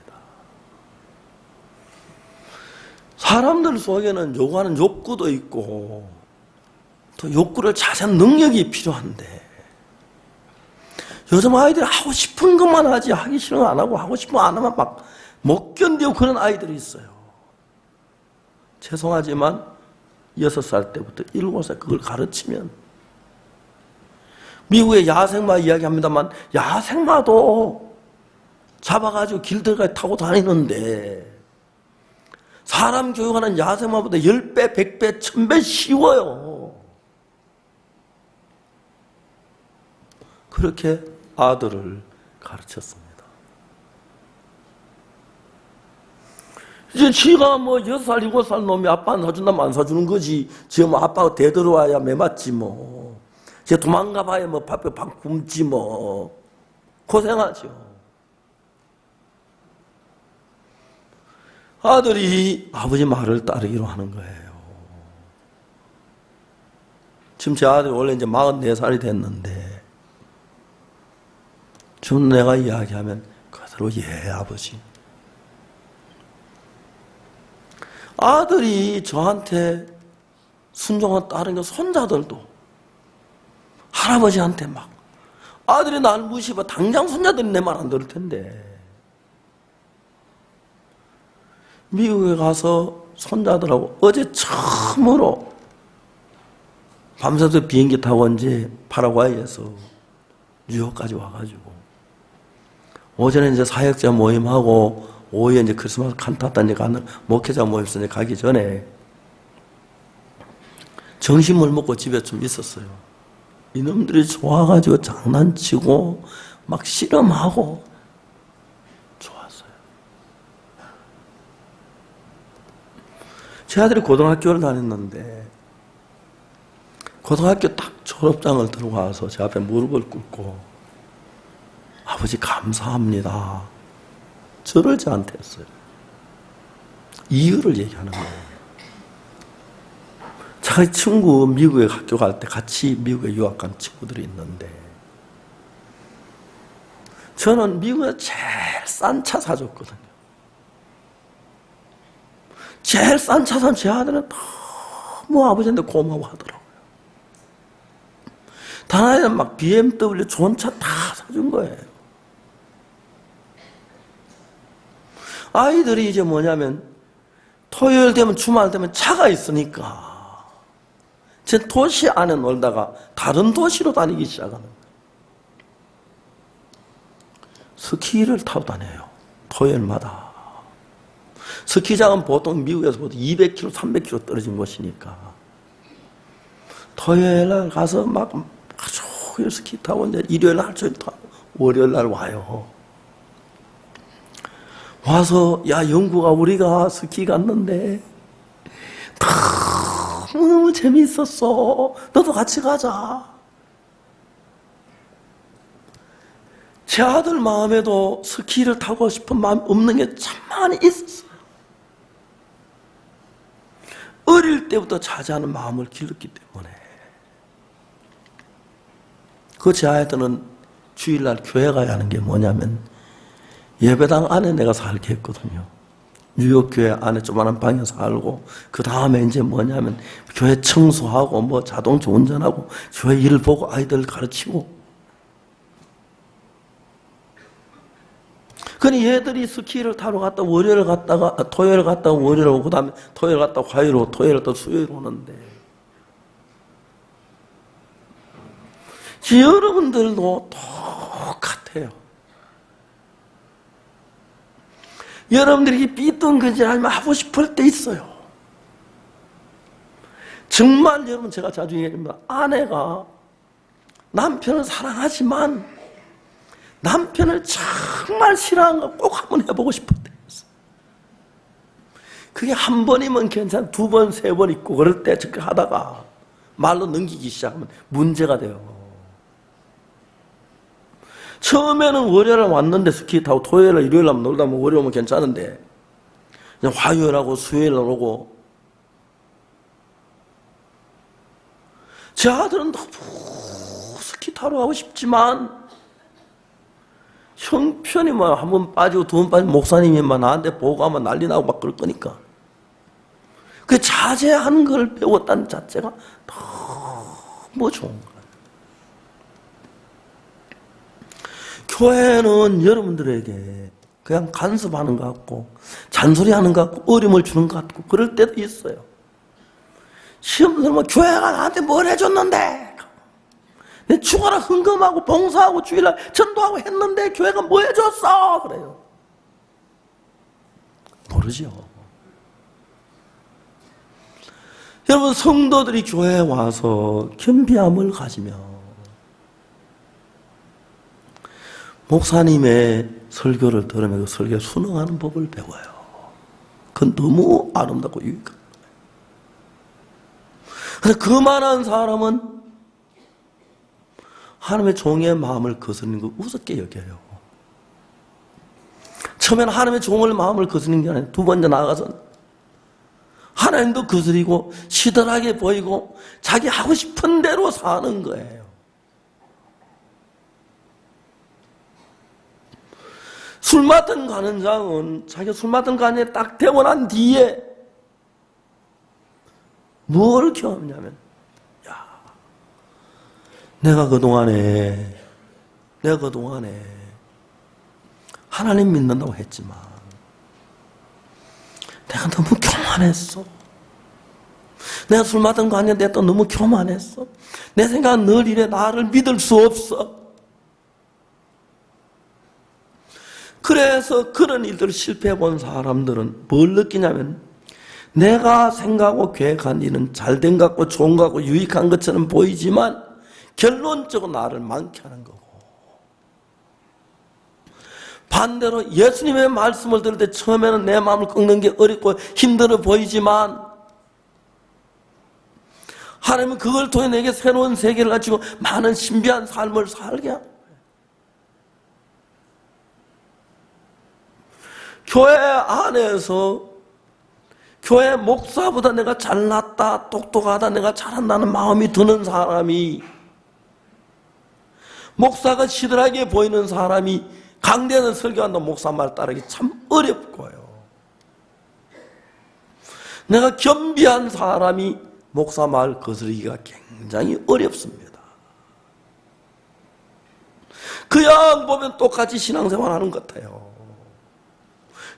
사람들 속에는 요구하는 욕구도 있고 또 욕구를 자제하는 능력이 필요한데 요즘 아이들이 하고 싶은 것만 하지 하기 싫은 거 안 하고 하고 싶은 거 안 하면 막 못 견디고 그런 아이들이 있어요. 죄송하지만 6살 때부터 7살 그걸 가르치면 미국의 야생마 이야기합니다만 야생마도 잡아가지고 길들까지 타고 다니는데 사람 교육하는 야생마보다 10배, 100배, 1000배 쉬워요. 그렇게 아들을 가르쳤습니다. 이제 지가 뭐 6살, 7살 놈이 아빠 안 사준다면 안 사주는 거지. 지금 뭐 아빠가 대들어와야 매맞지 뭐. 쟤 도망가 봐야 뭐 밥에 밥 굶지 뭐. 고생하죠. 아들이 아버지 말을 따르기로 하는 거예요. 지금 제 아들이 원래 이제 44살이 됐는데, 지금 내가 이야기하면 그대로 예, 아버지. 아들이 저한테 순종을 따른 게 손자들도 할아버지한테 막 아들이 날 무시해 당장 손자들이 내 말 안 들을 텐데 미국에 가서 손자들하고 어제 처음으로 밤새서 비행기 타고 이제 파라과이에서 뉴욕까지 와가지고 오전에 이제 사역자 모임하고 오후에 이제 크리스마스 칸타타 이제 가는 목회자 모임에서 이제 가기 전에 점심을 먹고 집에 좀 있었어요. 이놈들이 좋아가지고 장난치고 막 씨름하고 좋았어요. 제 아들이 고등학교를 다녔는데 고등학교 딱 졸업장을 들고 와서 제 앞에 무릎을 꿇고 아버지 감사합니다. 저를 저한테 했어요. 이유를 얘기하는 거예요. 자기 친구 미국에 학교 갈 때 같이 미국에 유학 간 친구들이 있는데 저는 미국에 제일 싼 차 사줬거든요. 제일 싼 차 산 제 아들은 너무 아버지한테 고마워하더라고요. 다나이는 막 BMW 좋은 차 다 사준 거예요. 아이들이 이제 뭐냐면 토요일 되면 주말 되면 차가 있으니까 제 도시 안에 놀다가 다른 도시로 다니기 시작하는 거예요. 스키를 타고 다녀요. 토요일마다. 스키장은 보통 미국에서 보통 200km, 300km 떨어진 곳이니까 토요일 날 가서 막 아주 스키 타고 이제 일요일 날 저기 타고 월요일 날 와요. 와서 야 영구가 우리가 스키 갔는데 너무 재미있었어. 너도 같이 가자. 제 아들 마음에도 스키를 타고 싶은 마음 없는 게 참 많이 있었어요. 어릴 때부터 자제하는 마음을 길렀기 때문에. 그 제 아이들은 주일날 교회 가야 하는 게 뭐냐면 예배당 안에 내가 살게 했거든요. 뉴욕 교회 안에 조그마한 방에 살고 그 다음에 이제 뭐냐면 교회 청소하고 뭐 자동차 운전하고 교회 일을 보고 아이들 가르치고. 그러니 얘들이 스키를 타러 갔다 월요일 갔다가 토요일 갔다가 월요일 오고 그다음에 토요일 갔다가 화요일 오고 토요일 갔다가 수요일 오는데 여러분들도 똑같아요. 여러분들이 삐뚤근질하면 하고 싶을 때 있어요. 정말 여러분 제가 자주 얘기합니다. 아내가 남편을 사랑하지만 남편을 정말 싫어하는 거 꼭 한번 해보고 싶을 때 있어요. 그게 한 번이면 괜찮아. 두 번, 세 번 있고 그럴 때 저렇게 하다가 말로 넘기기 시작하면 문제가 돼요. 처음에는 월요일에 왔는데 스키 타고 토요일에 일요일에 놀다 보면 월요일 오면 괜찮은데 화요일하고 수요일에 오고 제 아들은 너무 스키 타러 가고 싶지만 형편이 뭐 한 번 빠지고 두 번 빠지고 목사님이 막 나한테 보고 하면 난리 나고 막 그럴 거니까 그 자제하는 걸 배웠다는 자체가 너무 좋은 거예요. 교회는 여러분들에게 그냥 간섭하는 것 같고 잔소리하는 것 같고 어려움을 주는 것 같고 그럴 때도 있어요. 시험 들면 교회가 나한테 뭘 해줬는데 내 죽어라 헌금하고 봉사하고 주일날 전도하고 했는데 교회가 뭐 해줬어 그래요. 모르죠. 여러분 성도들이 교회에 와서 겸비함을 가지며 목사님의 설교를 들으며 그 설교에 순응하는 법을 배워요. 그건 너무 아름답고 유익한 거예요. 그래서 그만한 사람은 하나님의 종의 마음을 거스르는 거 우습게 여겨요. 처음에는 하나님의 종의 마음을 거스르는 게 아니라 두 번째 나아가서 하나님도 거스리고 시들하게 보이고 자기 하고 싶은 대로 사는 거예요. 술 맡은 간원장은 자기가 술 맡은 간에 딱 되고 난 뒤에 뭘 경험하냐면, 야, 내가 그동안에 하나님 믿는다고 했지만 내가 너무 교만했어. 내가 술 맡은 간에 내가 또 너무 교만했어. 내 생각은 늘 이래 나를 믿을 수 없어. 그래서 그런 일들을 실패해 본 사람들은 뭘 느끼냐면, 내가 생각하고 계획한 일은 잘된 것 같고 좋은 것 같고 유익한 것처럼 보이지만 결론적으로 나를 망케 하는 거고, 반대로 예수님의 말씀을 들을 때 처음에는 내 마음을 꺾는 게 어렵고 힘들어 보이지만 하나님은 그걸 통해 내게 새로운 세계를 가지고 많은 신비한 삶을 살게 합니다. 교회 안에서 교회 목사보다 내가 잘났다, 똑똑하다, 내가 잘한다는 마음이 드는 사람이, 목사가 시들하게 보이는 사람이 강대에서 설교한다 목사 말 따르기 참 어렵고요. 내가 겸비한 사람이 목사 말 거스르기가 굉장히 어렵습니다. 그 양 보면 똑같이 신앙생활 하는 것 같아요.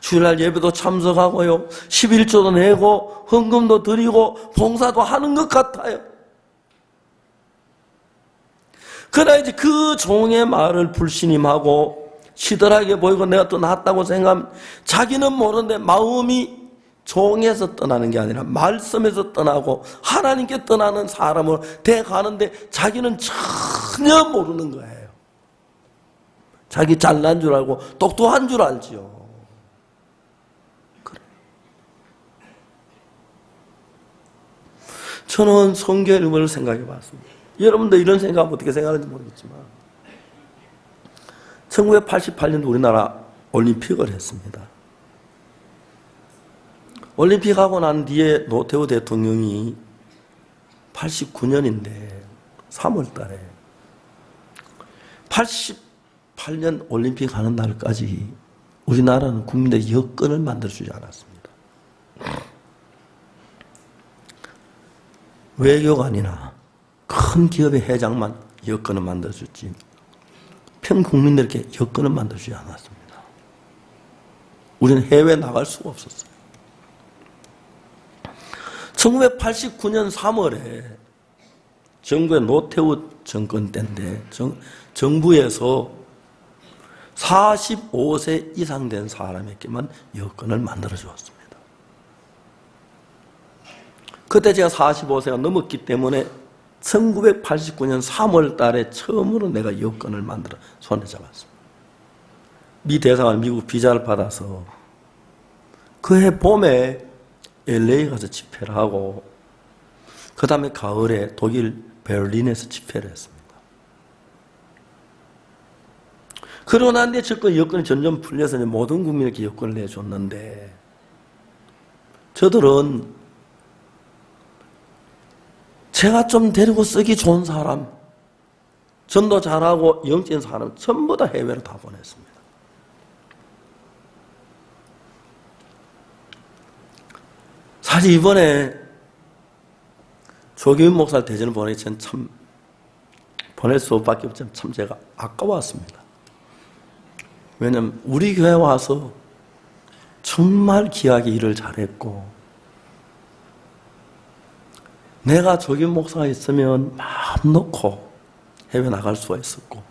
주일날 예배도 참석하고요, 11조도 내고 헌금도 드리고 봉사도 하는 것 같아요. 그러나 이제 그 종의 말을 불신임하고 시들하게 보이고 내가 또 낫다고 생각하면 자기는 모르는데 마음이 종에서 떠나는 게 아니라 말씀에서 떠나고 하나님께 떠나는 사람으로 돼가는데 자기는 전혀 모르는 거예요. 자기 잘난 줄 알고 똑똑한 줄 알지요. 저는 성경의 의미를 생각해 봤습니다. 여러분들 이런 생각하면 어떻게 생각하는지 모르겠지만 1988년 우리나라 올림픽을 했습니다. 올림픽 하고 난 뒤에 노태우 대통령이 89년인데 3월 달에 88년 올림픽 하는 날까지 우리나라는 국민들의 여건을 만들어주지 않았습니다. 외교관이나 큰 기업의 회장만 여건을 만들어줬지 평 국민들에게 여건을 만들어주지 않았습니다. 우리는 해외에 나갈 수가 없었어요. 1989년 3월에 정부의 노태우 정권 때인데 정부에서 45세 이상 된 사람에게만 여건을 만들어 주었습니다. 그때 제가 45세가 넘었기 때문에 1989년 3월 달에 처음으로 내가 여건을 만들어 손에 잡았습니다. 미 대사관 미국 비자를 받아서 그해 봄에 LA 가서 집회를 하고 그 다음에 가을에 독일 베를린에서 집회를 했습니다. 그러고 난 뒤에 정권 여건이 점점 풀려서 모든 국민에게 여건을 내줬는데 저들은 제가 좀 데리고 쓰기 좋은 사람, 전도 잘하고 영적인 사람 전부 다 해외로 다 보냈습니다. 사실 이번에 조규민 목사를 대전을 보내기 전 참 보낼 수밖에 없지만 참 제가 아까웠습니다. 왜냐하면 우리 교회 와서 정말 귀하게 일을 잘했고 내가 조규민 목사가 있으면 마음 놓고 해외 나갈 수가 있었고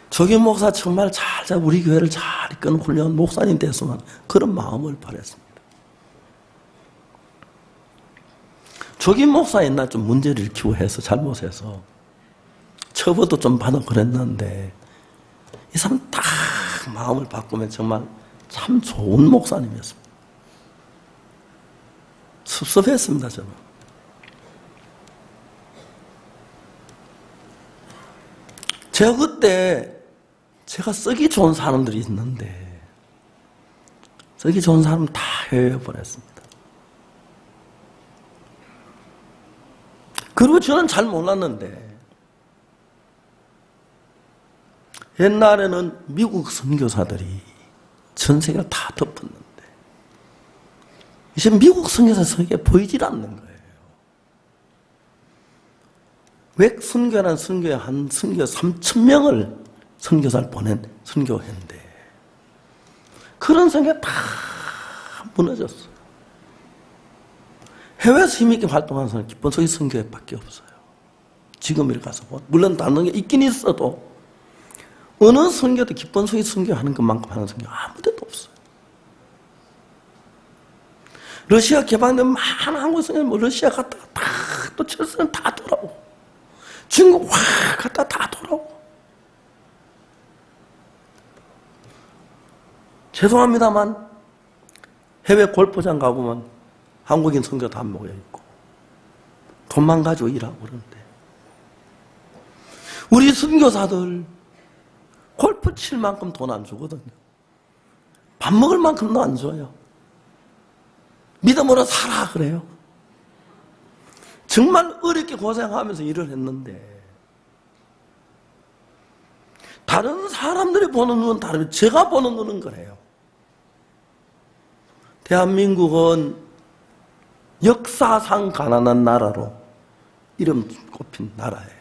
조규민 목사 정말 잘 우리 교회를 잘 이끄는 훌륭한 목사님 됐으면 그런 마음을 바랬습니다. 조규민 목사 옛날 좀 문제를 일으키고 해서 잘못해서 처벌도 좀 받아 그랬는데 이 사람 딱 마음을 바꾸면 정말 참 좋은 목사님이었습니다. 섭섭했습니다, 저는. 제가 그때 제가 쓰기 좋은 사람들이 있는데 쓰기 좋은 사람 다 해외에 보냈습니다. 그리고 저는 잘 몰랐는데 옛날에는 미국 선교사들이 전 세계를 다 덮었는데 이제 미국 선교사 세계에 보이질 않는 거예요. 웩 선교라는 선교에 한 선교 3,000명을 선교사를 보낸 선교회인데 그런 선교가 다 무너졌어요. 해외에서 힘있게 활동하는 사람은 기쁜 소리 선교회밖에 없어요. 지금 이렇게 가서 보면 물론 다른 게 있긴 있어도 어느 선교도 기쁜 소리 선교하는 것만큼 하는 선교 아무 데도 없어요. 러시아 개방된 많은 한국 선교 뭐 러시아 갔다가 다 또 철수는 다 돌아오고 중국 확 갔다 다 돌아오고. 죄송합니다만 해외 골프장 가보면 한국인 선교 다 모여있고 돈만 가지고 일하고 그러는데 우리 선교사들 골프 칠 만큼 돈 안 주거든요. 밥 먹을 만큼도 안 줘요. 믿음으로 살아 그래요. 정말 어렵게 고생하면서 일을 했는데 다른 사람들이 보는 눈은 다르면 제가 보는 눈은 그래요. 대한민국은 역사상 가난한 나라로 이름 꼽힌 나라예요.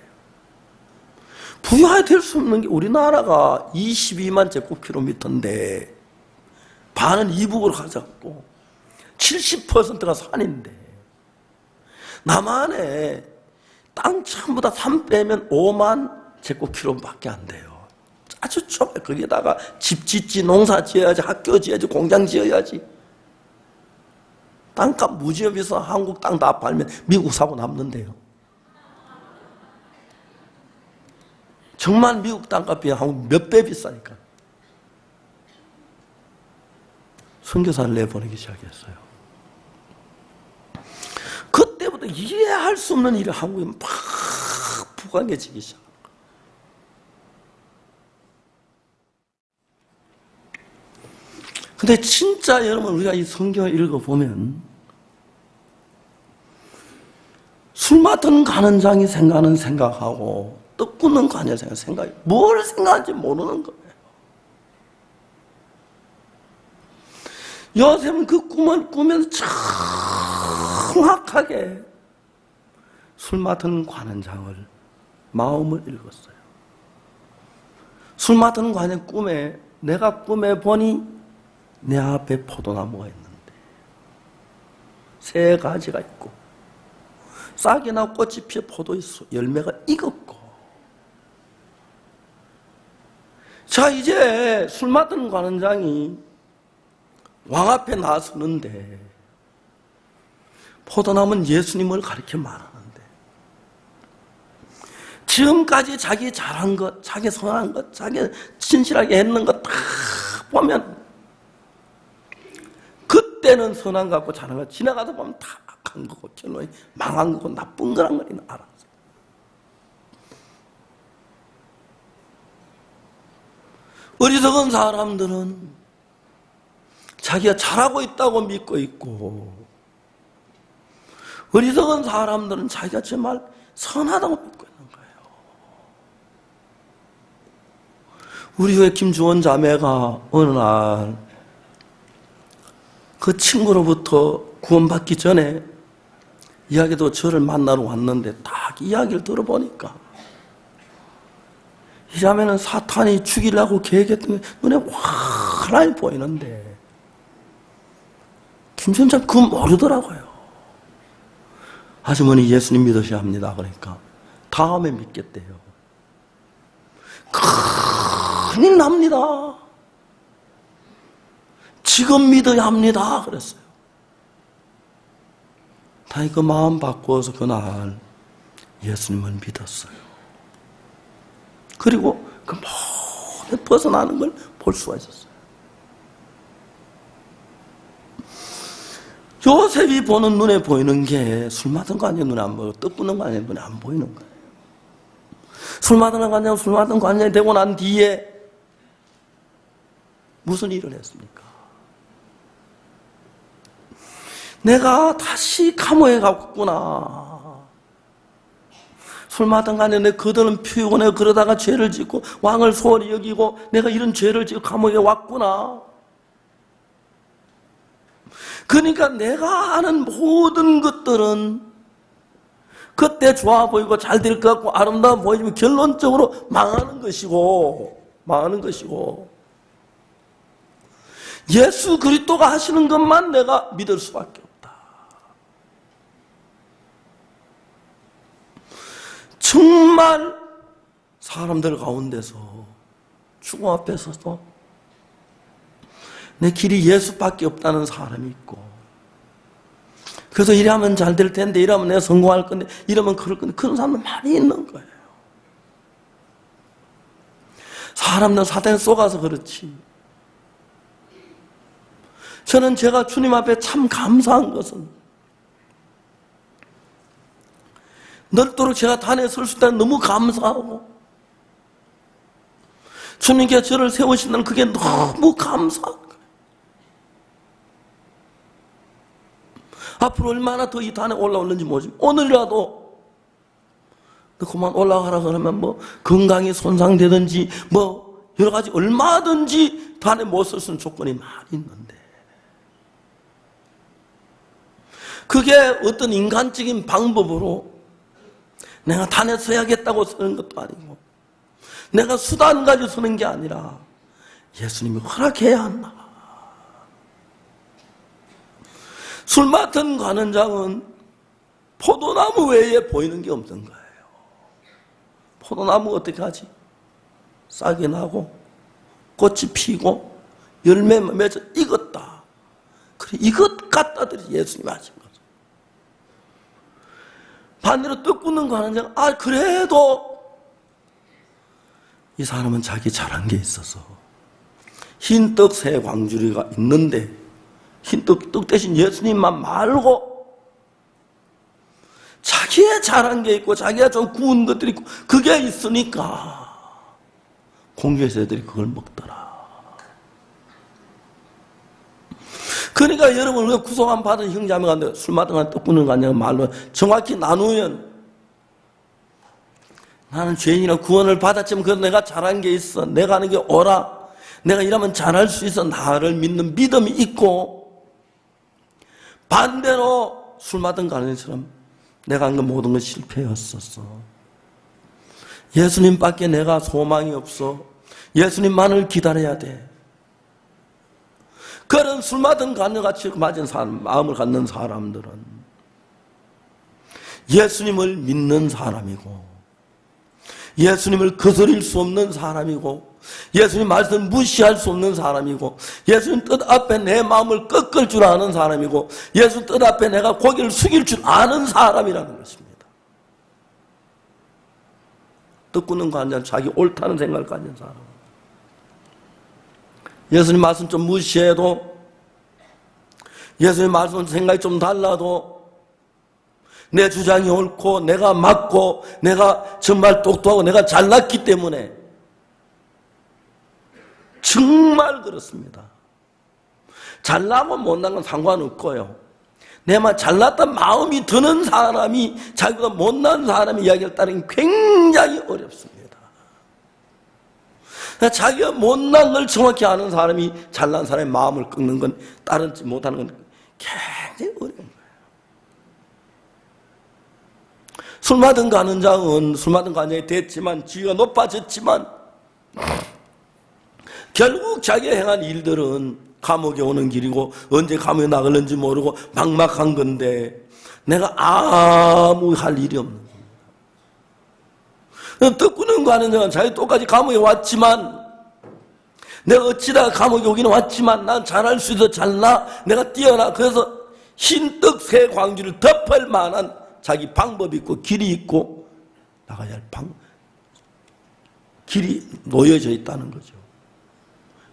부유하게 될 수 없는 게 우리나라가 22만 제곱킬로미터인데 반은 이북으로 가졌고 70%가 산인데 남한에 땅 전부 다 산 빼면 5만 제곱킬로밖에 안 돼요. 아주 좁아요. 거기에다가 집 짓지, 농사 지어야지, 학교 지어야지, 공장 지어야지. 땅값 무지하 비싸. 한국 땅 다 팔면 미국 사고 남는데요. 정말 미국 땅값이 한국 몇 배 비싸니까. 선교사를 내보내기 시작했어요. 그때부터 이해할 수 없는 일이 한국에 막 부강해지기 시작합니다. 근데 진짜 여러분 우리가 이 성경을 읽어보면 술 맡은 가는 장이 생각하는 생각하고 떡 굽는 가냐 생각이 뭘 생각하는지 모르는 거예요. 요셉은 그 꿈을 꾸면서 정확하게 술 맡은 관원장을 마음을 읽었어요. 술 맡은 관의 꿈에 내가 꿈에 보니 내 앞에 포도나무가 있는데 세 가지가 있고 싹이 나고 꽃이 피어 포도의 열매가 익었고 자 이제 술 맡은 관원장이 왕 앞에 나서는데 포도나무는 예수님을 가리켜 말하는데 지금까지 자기 잘한 것, 자기 선한 것, 자기 진실하게 했는 것 다 보면 그때는 선한 것 같고 잘한 것 지나가다 보면 다 악한 거고 결론이 망한 거고 나쁜 거란 걸 알았어요. 어리석은 사람들은 자기가 잘하고 있다고 믿고 있고 어리석은 사람들은 자기가 정말 선하다고 믿고 있는 거예요. 우리 교회 김주원 자매가 어느 날 그 친구로부터 구원받기 전에 이야기도 저를 만나러 왔는데 딱 이야기를 들어보니까 이 자매는 사탄이 죽이려고 계획했던 게 눈에 환하게 보이는데 김선장 그거 모르더라고요. 아주머니 예수님 믿으셔야 합니다. 그러니까 다음에 믿겠대요. 큰일 납니다. 지금 믿어야 합니다. 그랬어요. 다행히 그 마음 바꾸어서 그날 예수님을 믿었어요. 그리고 그 모든 벗어나는 걸 볼 수가 있었어요. 요셉이 보는 눈에 보이는 게 술 맞은 관계 눈에 안 보이고 떡 붓는 관계 눈에 안 보이는 거예요. 술 맞은 관계, 술 맞은 관계 되고 난 뒤에 무슨 일을 했습니까? 내가 다시 감옥에 갔구나. 술 맞은 관계 내 그들은 피우고 내가 그러다가 죄를 짓고 왕을 소홀히 여기고 내가 이런 죄를 짓고 감옥에 왔구나. 그러니까 내가 아는 모든 것들은 그때 좋아 보이고 잘 될 것 같고 아름다워 보이지만 결론적으로 망하는 것이고 예수 그리스도가 하시는 것만 내가 믿을 수밖에 없다. 정말 사람들 가운데서 죽음 앞에 서서 내 길이 예수밖에 없다는 사람이 있고, 그래서 이러면 잘 될 텐데, 이러면 내가 성공할 건데, 이러면 그럴 건데, 그런 사람들 많이 있는 거예요. 사람들 사단에 속아서 그렇지. 저는 제가 주님 앞에 참 감사한 것은 넓도록 제가 단에 설 수 있다는 너무 감사하고, 주님께 저를 세우신다는 그게 너무 감사한 거예요. 앞으로 얼마나 더 이 단에 올라올는지 모르지. 오늘이라도 너 그만 올라가라 그러면 뭐 건강이 손상되든지 뭐 여러 가지 얼마든지 단에 못 설 수 있는 조건이 많이 있는데, 그게 어떤 인간적인 방법으로 내가 단에 서야겠다고 서는 것도 아니고 내가 수단 가지고 서는 게 아니라 예수님이 허락해야 한다. 술 맡은 관원장은 포도나무 외에 보이는 게 없는 거예요. 포도나무 어떻게 하지? 싹이 나고 꽃이 피고 열매만 맺어 익었다. 그래, 이것 갖다들이 예수님이 하신 거죠. 반대로 떡 굽는 관원장은 그래도 이 사람은 자기 잘한 게 있어서 흰떡 새 광주리가 있는데 흰떡 대신 예수님만 말고 자기의 잘한 게 있고 자기가 좀 구운 것들이 있고 그게 있으니까 공주의 새들이 그걸 먹더라. 그러니까 여러분, 우리가 구속함 받은 형제자매가 술 마땅한 떡 굽는 거 아니냐 말로 정확히 나누면, 나는 죄인이라 구원을 받았지만 그래도 내가 잘한 게 있어, 내가 하는 게 옳아, 내가 이러면 잘할 수 있어, 나를 믿는 믿음이 있고, 반대로 술 마땅 가는처럼 내가 한 건 모든 건 실패였었어. 예수님밖에 내가 소망이 없어. 예수님만을 기다려야 돼. 그런 술 마땅 가는같이 맞은 사람, 마음을 갖는 사람들은 예수님을 믿는 사람이고, 예수님을 거스릴 수 없는 사람이고, 예수님 말씀 무시할 수 없는 사람이고, 예수님 뜻 앞에 내 마음을 꺾을 줄 아는 사람이고, 예수 뜻 앞에 내가 고개를 숙일 줄 아는 사람이라는 것입니다. 떡 굽는 관자 자기 옳다는 생각을 가진 사람. 예수님 말씀 좀 무시해도, 예수님 말씀 생각이 좀 달라도, 내 주장이 옳고 내가 맞고 내가 정말 똑똑하고 내가 잘났기 때문에, 정말 그렇습니다. 잘나고 못난 건 상관없고요, 내 말 잘났다는 마음이 드는 사람이 자기보다 못난 사람의 이야기를 따르기 굉장히 어렵습니다. 자기가 못난 걸 정확히 아는 사람이 잘난 사람의 마음을 꺾는 건, 따르지 못하는 건 굉장히 어려운 거예요. 술 마든 관원장은 술 마든 관원장이 됐지만, 지위가 높아졌지만, 결국 자기가 행한 일들은 감옥에 오는 길이고 언제 감옥에 나갈는지 모르고 막막한 건데, 내가 아무 할 일이 없는 겁니다. 떡 굽는 관원장은 자기 똑같이 감옥에 왔지만, 내가 어찌다가 감옥에 오기는 왔지만 난 잘할 수 있어, 잘나, 내가 뛰어나, 그래서 흰떡 새 광주를 덮을 만한 자기 방법이 있고 길이 있고 나가야 할 길이 놓여져 있다는 거죠.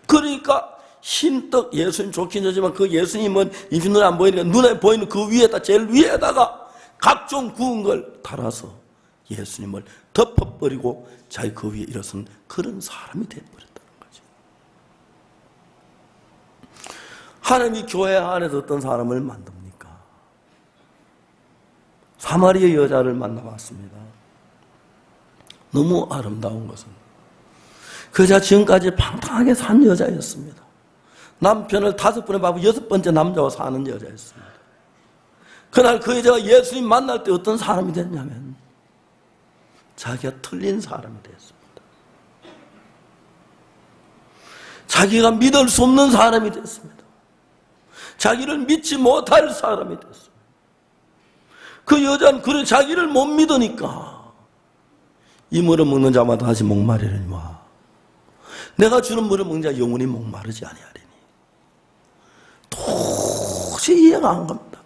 그러니까 흰떡 예수님 좋긴 좋지만 그 예수님은 임신 눈에 안 보이니까 눈에 보이는 그 위에다 제일 위에다가 각종 구운 걸 달아서 예수님을 덮어버리고 자기 그 위에 일어선 그런 사람이 되어버렸다는 거죠. 하나님이 교회 안에서 어떤 사람을 만듭니까? 사마리아 여자를 만나봤습니다. 너무 아름다운 것은 그 여자 지금까지 방탕하게 산 여자였습니다. 남편을 5번에 받고 6번째 남자와 사는 여자였습니다. 그날 그 여자가 예수님 만날 때 어떤 사람이 됐냐면 자기가 틀린 사람이 됐습니다. 자기가 믿을 수 없는 사람이 됐습니다. 자기를 믿지 못할 사람이 됐습니다. 그 여자는 그래 자기를 못 믿으니까 이 물을 먹는 자마다 다시 목마르리니와 내가 주는 물을 먹는 자 영원히 목마르지 아니하리니. 도저히 이해가 안 갑니다.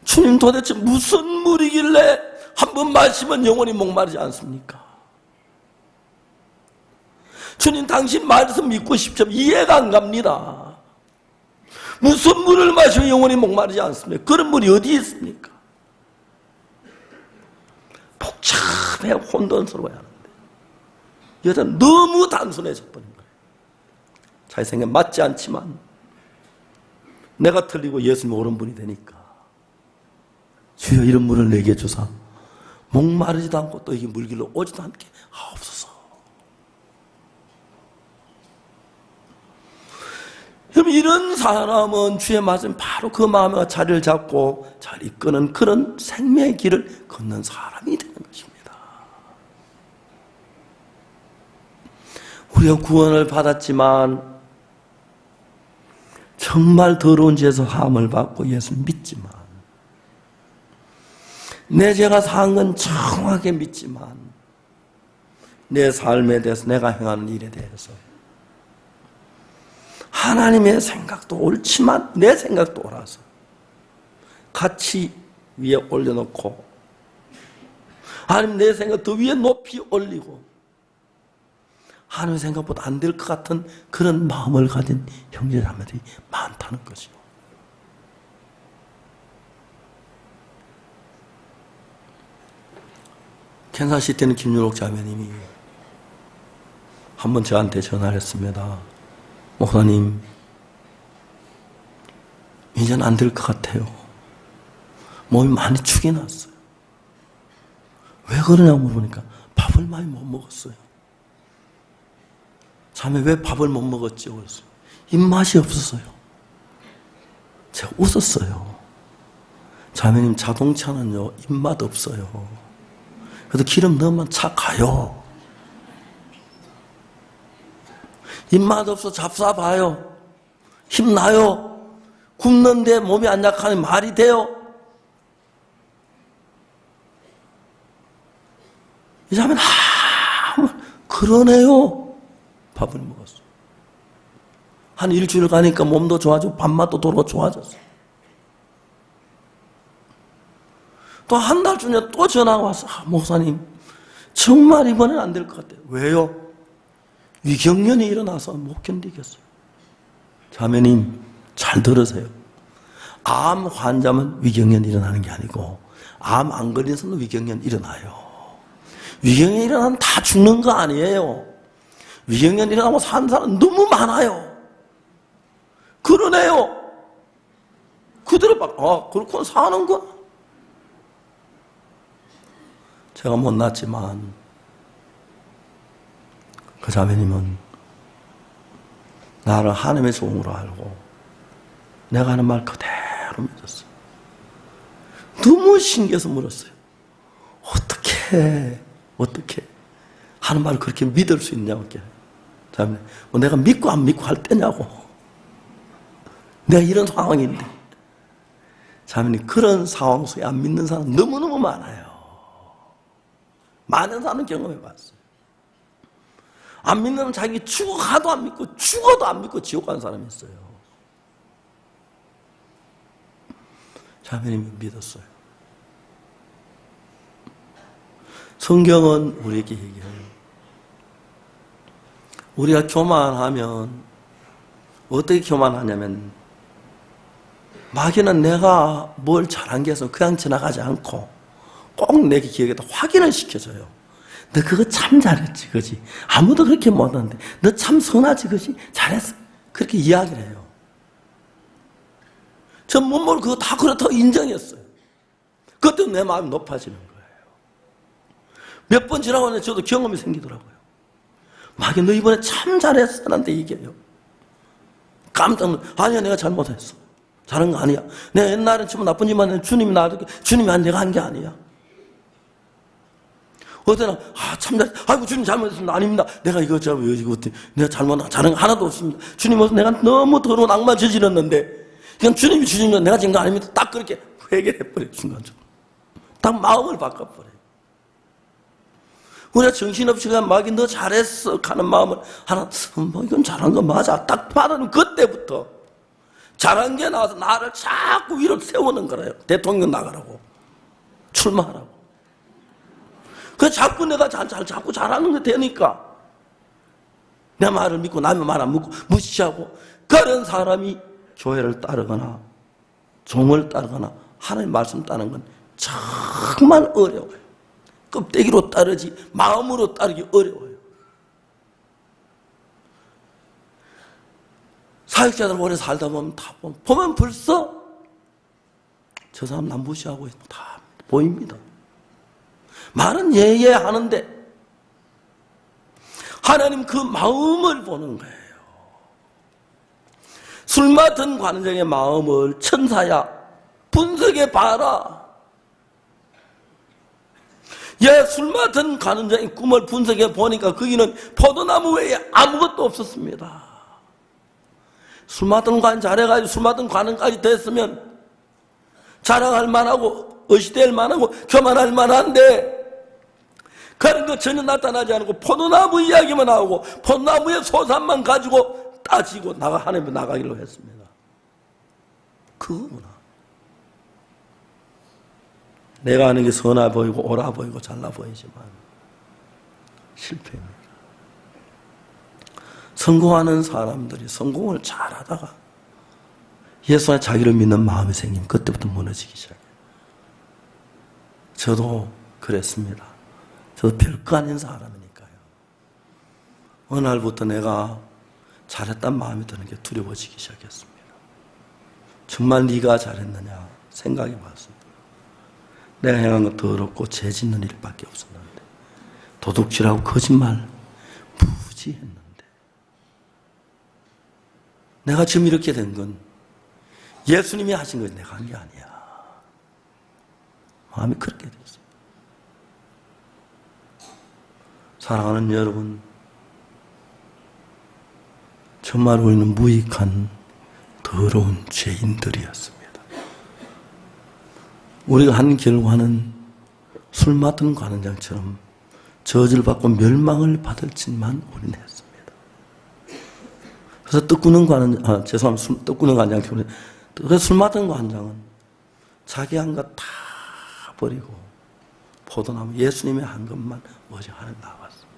주님 도대체 무슨 물이길래 한 번 마시면 영원히 목마르지 않습니까? 주님 당신 말씀 믿고 싶죠? 이해가 안 갑니다. 무슨 물을 마시면 영원히 목마르지 않습니까? 그런 물이 어디 있습니까? 복잡해 혼돈스러워야 하는데 여자는 너무 단순해져 버린 거예요. 자기 생각에 맞지 않지만 내가 틀리고 예수님이 옳은 분이 되니까 주여 이런 물을 내게 주사 목마르지도 않고 또 이게 물길로 오지도 않게 하옵소서. 여러분 이런 사람은 주의 말씀 바로 그 마음에 자리를 잡고 잘 이끄는 그런 생명의 길을 걷는 사람이 되는 것입니다. 우리가 구원을 받았지만 정말 더러운 죄에서 하함을 받고 예수 믿지만 내 죄가 사한 건 정확하게 믿지만 내 삶에 대해서 내가 행하는 일에 대해서 하나님의 생각도 옳지만 내 생각도 옳아서 같이 위에 올려놓고 하나님 내 생각 더 위에 높이 올리고 하나님의 생각보다 안 될 것 같은 그런 마음을 가진 형제자매들이 많다는 것이요. 캔사시티는 김윤옥 자매님이 한번 저한테 전화를 했습니다. 목사님, 이제는 안 될 것 같아요. 몸이 많이 축이 났어요. 왜 그러냐고 물으니까 밥을 많이 못 먹었어요. 자매 왜 밥을 못 먹었죠? 그랬어요. 입맛이 없었어요. 제가 웃었어요. 자매님 자동차는요 입맛 없어요. 그래도 기름 넣으면 차 가요. 입맛 없어 잡숴봐요. 힘나요. 굶는데 몸이 안 약하니 말이 돼요. 이 자매는 그러네요. 밥을 먹었어요. 한 일주일 가니까 몸도 좋아지고 밥맛도 돌아오고 좋아졌어요. 또 한 달 전에 또 전화가 왔어. 목사님 정말 이번엔 안 될 것 같아요. 왜요? 위경련이 일어나서 못 견디겠어요. 자매님 잘 들으세요. 암 환자면 위경련이 일어나는 게 아니고 암 안 걸린 사람도 위경련이 일어나요. 위경련이 일어나면 다 죽는 거 아니에요. 위경련이 일어나고 사는 사람 너무 많아요. 그러네요. 그대로 막 그렇군 사는구나. 제가 못났지만 그 자매님은 나를 하나님의 종으로 알고 내가 하는 말 그대로 믿었어요. 너무 신기해서 물었어요. 어떻게 하는 말을 그렇게 믿을 수 있냐고. 자매, 뭐 내가 믿고 안 믿고 할 때냐고. 내가 이런 상황인데. 자매님 그런 상황 속에 안 믿는 사람 너무너무 많아요. 많은 사람 경험해봤어요. 안 믿는 자기 죽어가도 안 믿고 죽어도 안 믿고 지옥 가는 사람이 있어요. 자매님이 믿었어요. 성경은 우리에게 얘기해요. 우리가 교만하면 어떻게 교만하냐면 마귀는 내가 뭘 잘한 게 해서 그냥 지나가지 않고 꼭 내 기억에다 확인을 시켜줘요. 너 그거 참 잘했지, 그지? 아무도 그렇게 못하는데 너 참 선하지, 그지? 잘했어. 그렇게 이야기를 해요. 전 몸을 그거 다 그렇다고 인정했어요. 그때 내 마음이 높아지는 거예요. 몇 번 지나고 나서 저도 경험이 생기더라고요. 마귀 너 이번에 참 잘했어. 나한테 얘기해요. 깜짝 놀라. 아니야, 내가 잘못했어. 잘한 거 아니야. 내가 옛날엔 좀 나쁜 짓만 했는데 주님이 나한테, 주님이 내가 한 게 아니야. 어때나, 참 잘, 아이고, 주님 잘못했습니다. 아닙니다. 내가 이거, 내가 잘한 거 하나도 없습니다. 주님, 내가 너무 더러운 악만 저질렀는데, 그냥 주님이 주신 건 내가 진 거 아닙니다. 딱 그렇게 회개해버려요, 순간적으로. 딱 마음을 바꿔버려요. 우리가 정신없이 그냥 마귀 너 잘했어 하는 마음을 하나, 이건 잘한 거 맞아. 딱 받아는 그때부터 잘한 게 나와서 나를 자꾸 위로 세우는 거래요. 대통령 나가라고. 출마하라고. 그래서 자꾸 내가 자꾸 잘하는 게 되니까 내 말을 믿고 남의 말 안 믿고 무시하고 그런 사람이 교회를 따르거나 종을 따르거나 하나님 말씀 따르는 건 정말 어려워요. 껍데기로 따르지 마음으로 따르기 어려워요. 사역자들 오래 살다 보면 다 보면 벌써 저 사람 남 무시하고 있는 다 보입니다. 말은 예예 하는데 하나님 그 마음을 보는 거예요. 술 맡은 관장의 마음을 천사야 분석해 봐라. 술 맡은 관장의 꿈을 분석해 보니까 거기는 포도나무 외에 아무것도 없었습니다. 술 맡은 관 잘해가지고 술 맡은 관원까지 됐으면 자랑할 만하고 어시될 만하고 교만할 만한데 그런 거 전혀 나타나지 않고 포도나무 이야기만 나오고 포도나무의 소산만 가지고 따지고 하나님께 나가기로 했습니다. 그거구나. 내가 하는 게 선해 보이고 옳아 보이고 잘나 보이지만 실패입니다. 성공하는 사람들이 성공을 잘하다가 예수 안에 자기를 믿는 마음이 생기면 그때부터 무너지기 시작해요. 저도 그랬습니다. 저도 별거 아닌 사람이니까요. 어느 날부터 내가 잘했단 마음이 드는 게 두려워지기 시작했습니다. 정말 네가 잘했느냐 생각해 봤습니다. 내가 행한 건 더럽고 죄 짓는 일밖에 없었는데 도둑질하고 거짓말 무지 했는데 내가 지금 이렇게 된 건 예수님이 하신 거지 내가 한 게 아니야. 마음이 그렇게 됐어요. 사랑하는 여러분, 정말 우리는 무익한 더러운 죄인들이었습니다. 우리가 한 결과는 술 맡은 관원장처럼 저주받고 멸망을 받을 짓만 우리는 했습니다. 그래서 떡구는 관원장, 죄송합니다. 떡구는 관원장, 그래서 술 맡은 관원장은 자기 한 것 다 버리고 포도나무 예수님이 한 것만 오직 하나 나왔습니다.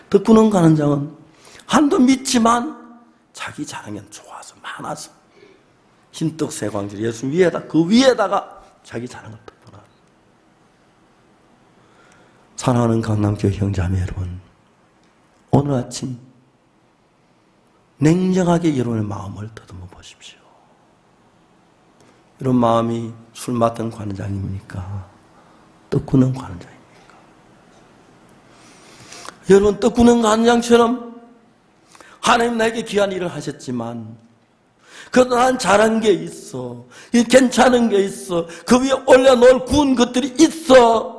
떡구는 관원장은 한도 믿지만 자기 자랑은 좋아서 많아서 흰떡 세광줄 예수님 위에다 그 위에다가 자기 자랑을 덮어놔. 사랑하는 강남교회 형제자매 여러분, 오늘 아침 냉정하게 여러분의 마음을 더듬어 보십시오. 이런 마음이 술 맡은 관원장입니까? 떡구는 관원장입니까? 여러분, 떡구는 관원장처럼 하나님 나에게 귀한 일을 하셨지만 그래도 난 잘한 게 있어. 괜찮은 게 있어. 그 위에 올려놓을 구운 것들이 있어.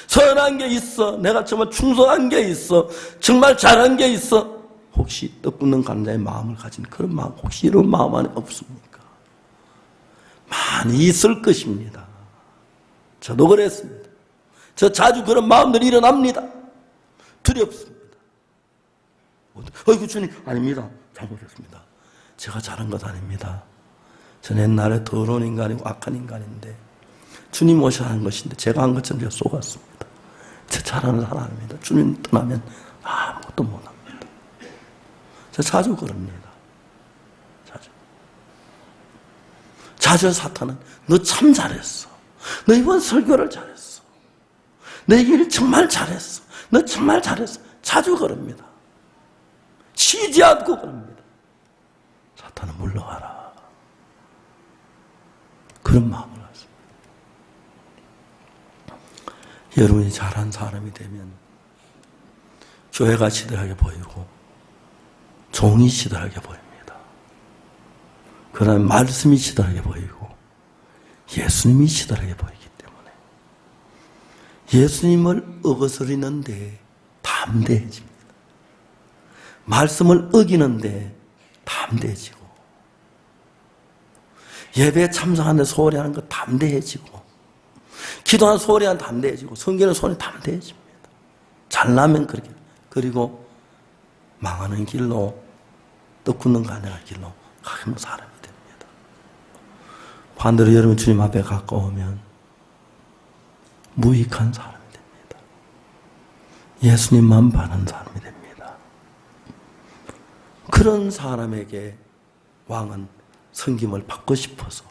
선한 게 있어. 내가 정말 충성한 게 있어. 정말 잘한 게 있어. 혹시 떡구는 관자의 마음을 가진 그런 마음, 혹시 이런 마음 안에 없습니까? 많이 있을 것입니다. 저도 그랬습니다. 저 자주 그런 마음들이 일어납니다. 두렵습니다. 어이구 주님, 아닙니다. 잘못했습니다. 제가 잘한 것 아닙니다. 저는 옛날에 더러운 인간이고 악한 인간인데 주님 오셔야 하는 것인데 제가 한 것처럼 제가 속았습니다. 제 잘하는 사람입니다. 주님 떠나면 아무것도 못합니다. 저 자주 그럽니다. 자주 사탄은 너 참 잘했어. 너 이번 설교를 잘했어. 너 일 정말 잘했어. 너 정말 잘했어. 자주 그럽니다. 쉬지 않고 그럽니다. 사탄은 물러가라. 그런 마음을 가집니다. 여러분이 잘한 사람이 되면 교회가 시들하게 보이고 종이 시들하게 보입니다. 그러나 말씀이 시들하게 보이고 예수님이 시들하게 보이기 때문에 예수님을 어거스리는데 담대해집니다. 말씀을 어기는데 담대해지고 예배에 참석하는데 소홀히 하는 거 담대해지고 기도하는 소홀히 하는 담대해지고 성경의 소홀히 담대해집니다. 잘나면 그렇게 그리고 망하는 길로 떡 굳는 가능한 길로 가는 사람이 됩니다. 반대로 여러분 주님 앞에 가까우면 무익한 사람이 됩니다. 예수님만 바라는 사람이 됩니다. 그런 사람에게 왕은 섬김을 받고 싶어서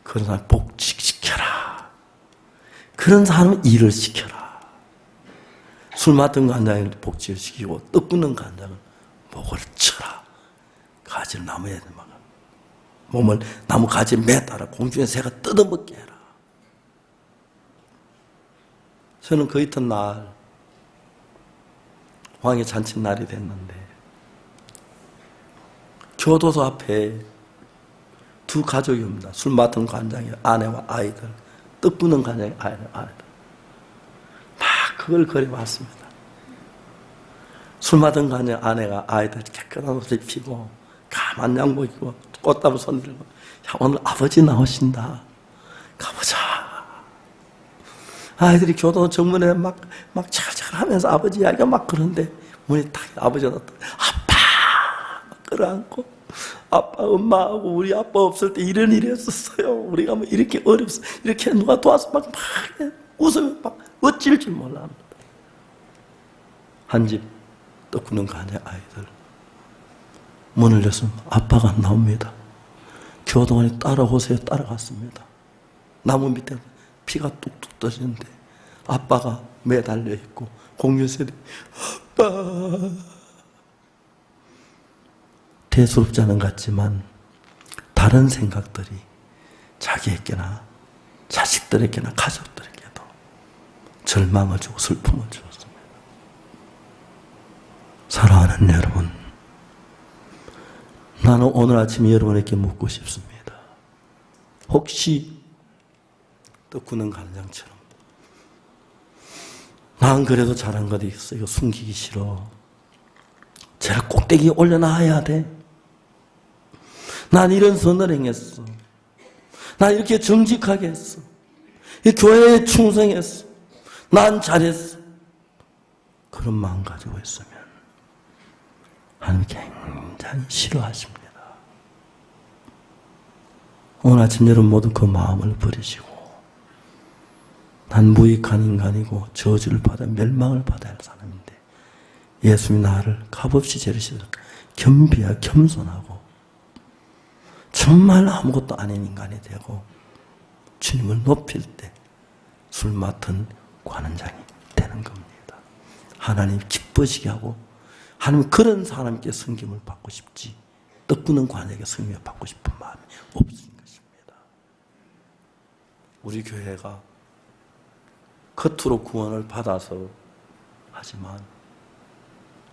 그런 사람 복직시켜라. 그런 사람은 일을 시켜라. 술 맡은 간장을 복직을 시키고 떡 굽는 간장을 목을 쳐라. 가지를 나무에 막 몸을 나무 가지에 매달아 공중에 새가 뜯어먹게 해라. 저는 그 이튿날 왕의 잔칫날이 됐는데 교도소 앞에 두 가족이 옵니다. 술 맡은 관장의 아내와 아이들, 떡 굽는 관장의 아이들. 막 그걸 그려봤습니다. 술 맡은 관장의 아내가 아이들 깨끗한 옷을 입히고 까만 양복 입고 꽃다발 손 들고 야, 오늘 아버지 나오신다. 가보자. 아이들이 교도소 정문에 막 차글차글 하면서 아버지 이야기가 막 그러는데 문이 딱 아버지가 나왔다. 아빠! 막 끌어안고 아빠, 엄마하고 우리 아빠 없을 때 이런 일이 했었어요. 우리가 뭐 이렇게 어렵어. 이렇게 누가 도와서 막 웃으면 막 어찌를 줄 몰라 합니다. 한 집 떡 굽는 가네 아이들. 문을 열었으면 아빠가 나옵니다. 교도관이 따라오세요. 따라갔습니다. 나무 밑에 피가 뚝뚝 떨어지는데 아빠가 매달려 있고 공유세대 아빠. 대수롭지 않은 것 같지만 다른 생각들이 자기에게나 자식들에게나 가족들에게도 절망을 주고 슬픔을 주었습니다. 사랑하는 여러분, 나는 오늘 아침에 여러분에게 묻고 싶습니다. 혹시 떡 굽는 간장처럼 난 그래도 잘한 것이 있어. 이거 숨기기 싫어. 제가 꼭대기에 올려놔야 돼. 난 이런 선을 행했어. 난 이렇게 정직하게 했어. 이 교회에 충성했어. 난 잘했어. 그런 마음 가지고 있으면 하나님 굉장히 싫어하십니다. 오늘 아침 여러분 모두 그 마음을 버리시고 난 무익한 인간이고 저주를 받아 멸망을 받아야 할 사람인데 예수님이 나를 값없이 재르시도록 겸비하고 겸손하고 정말 아무것도 아닌 인간이 되고 주님을 높일 때 술 맡은 관원장이 되는 겁니다. 하나님 기뻐지게 하고 하나님 그런 사람에게 섬김을 받고 싶지 떡 굽는 관원에게 섬김을 받고 싶은 마음이 없으신 것입니다. 우리 교회가 겉으로 구원을 받아서 하지만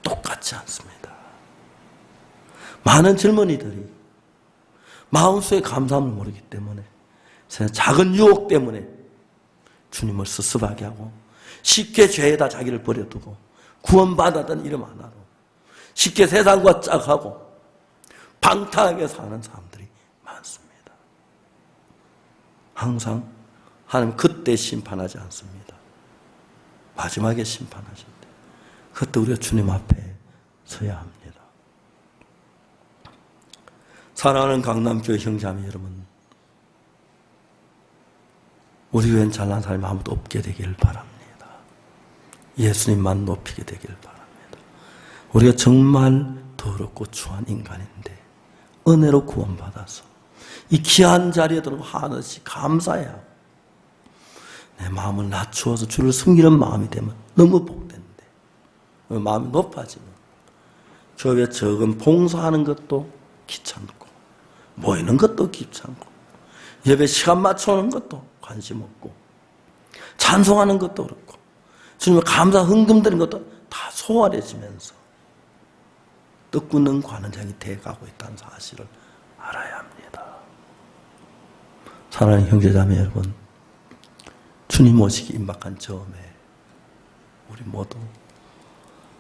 똑같지 않습니다. 많은 젊은이들이 마음속에 감사함을 모르기 때문에 작은 유혹 때문에 주님을 섭섭하게 하고 쉽게 죄에다 자기를 버려두고 구원받았던 이름 하나로 쉽게 세상과 짝하고 방탕하게 사는 사람들이 많습니다. 항상 하나님 그때 심판하지 않습니다. 마지막에 심판하실 때 그때 우리가 주님 앞에 서야 합니다. 사랑하는 강남교회 형제자매 여러분, 우리 교회는 잘난 사람이 아무도 없게 되기를 바랍니다. 예수님만 높이게 되기를 바랍니다. 우리가 정말 더 더럽고 추한 인간인데 은혜로 구원받아서 이 귀한 자리에 들어가 하나씩 감사해야 하고 내 마음을 낮추어서 주를 섬기는 마음이 되면 너무 복된데 마음이 높아지면 교회 적은 봉사하는 것도 귀찮고 모이는 것도 귀찮고 예배 시간 맞춰오는 것도 관심 없고 찬송하는 것도 그렇고 주님의 감사 흥금드리는 것도 다 소홀해지면서 떡 굳는 관원장이 돼가고 있다는 사실을 알아야 합니다. 사랑하는 형제자매 여러분, 주님 오시기 임박한 처음에 우리 모두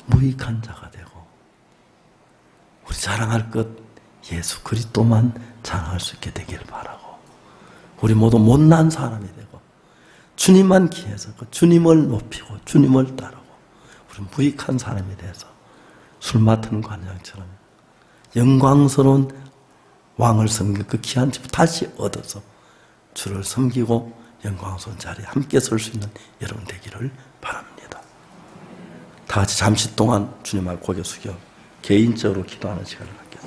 무익한 자가 되고 우리 자랑할 것 예수 그리스도만 자랑할 수 있게 되기를 바라고 우리 모두 못난 사람이 되고 주님만 기해서 그 주님을 높이고 주님을 따르고 우리 무익한 사람이 돼서 술 맡은 관장처럼 영광스러운 왕을 섬길 그 귀한 집 다시 얻어서 주를 섬기고 영광스러운 자리에 함께 설 수 있는 여러분 되기를 바랍니다. 다 같이 잠시 동안 주님 앞에 고개 숙여 개인적으로 기도하는 시간을 갖겠습니다.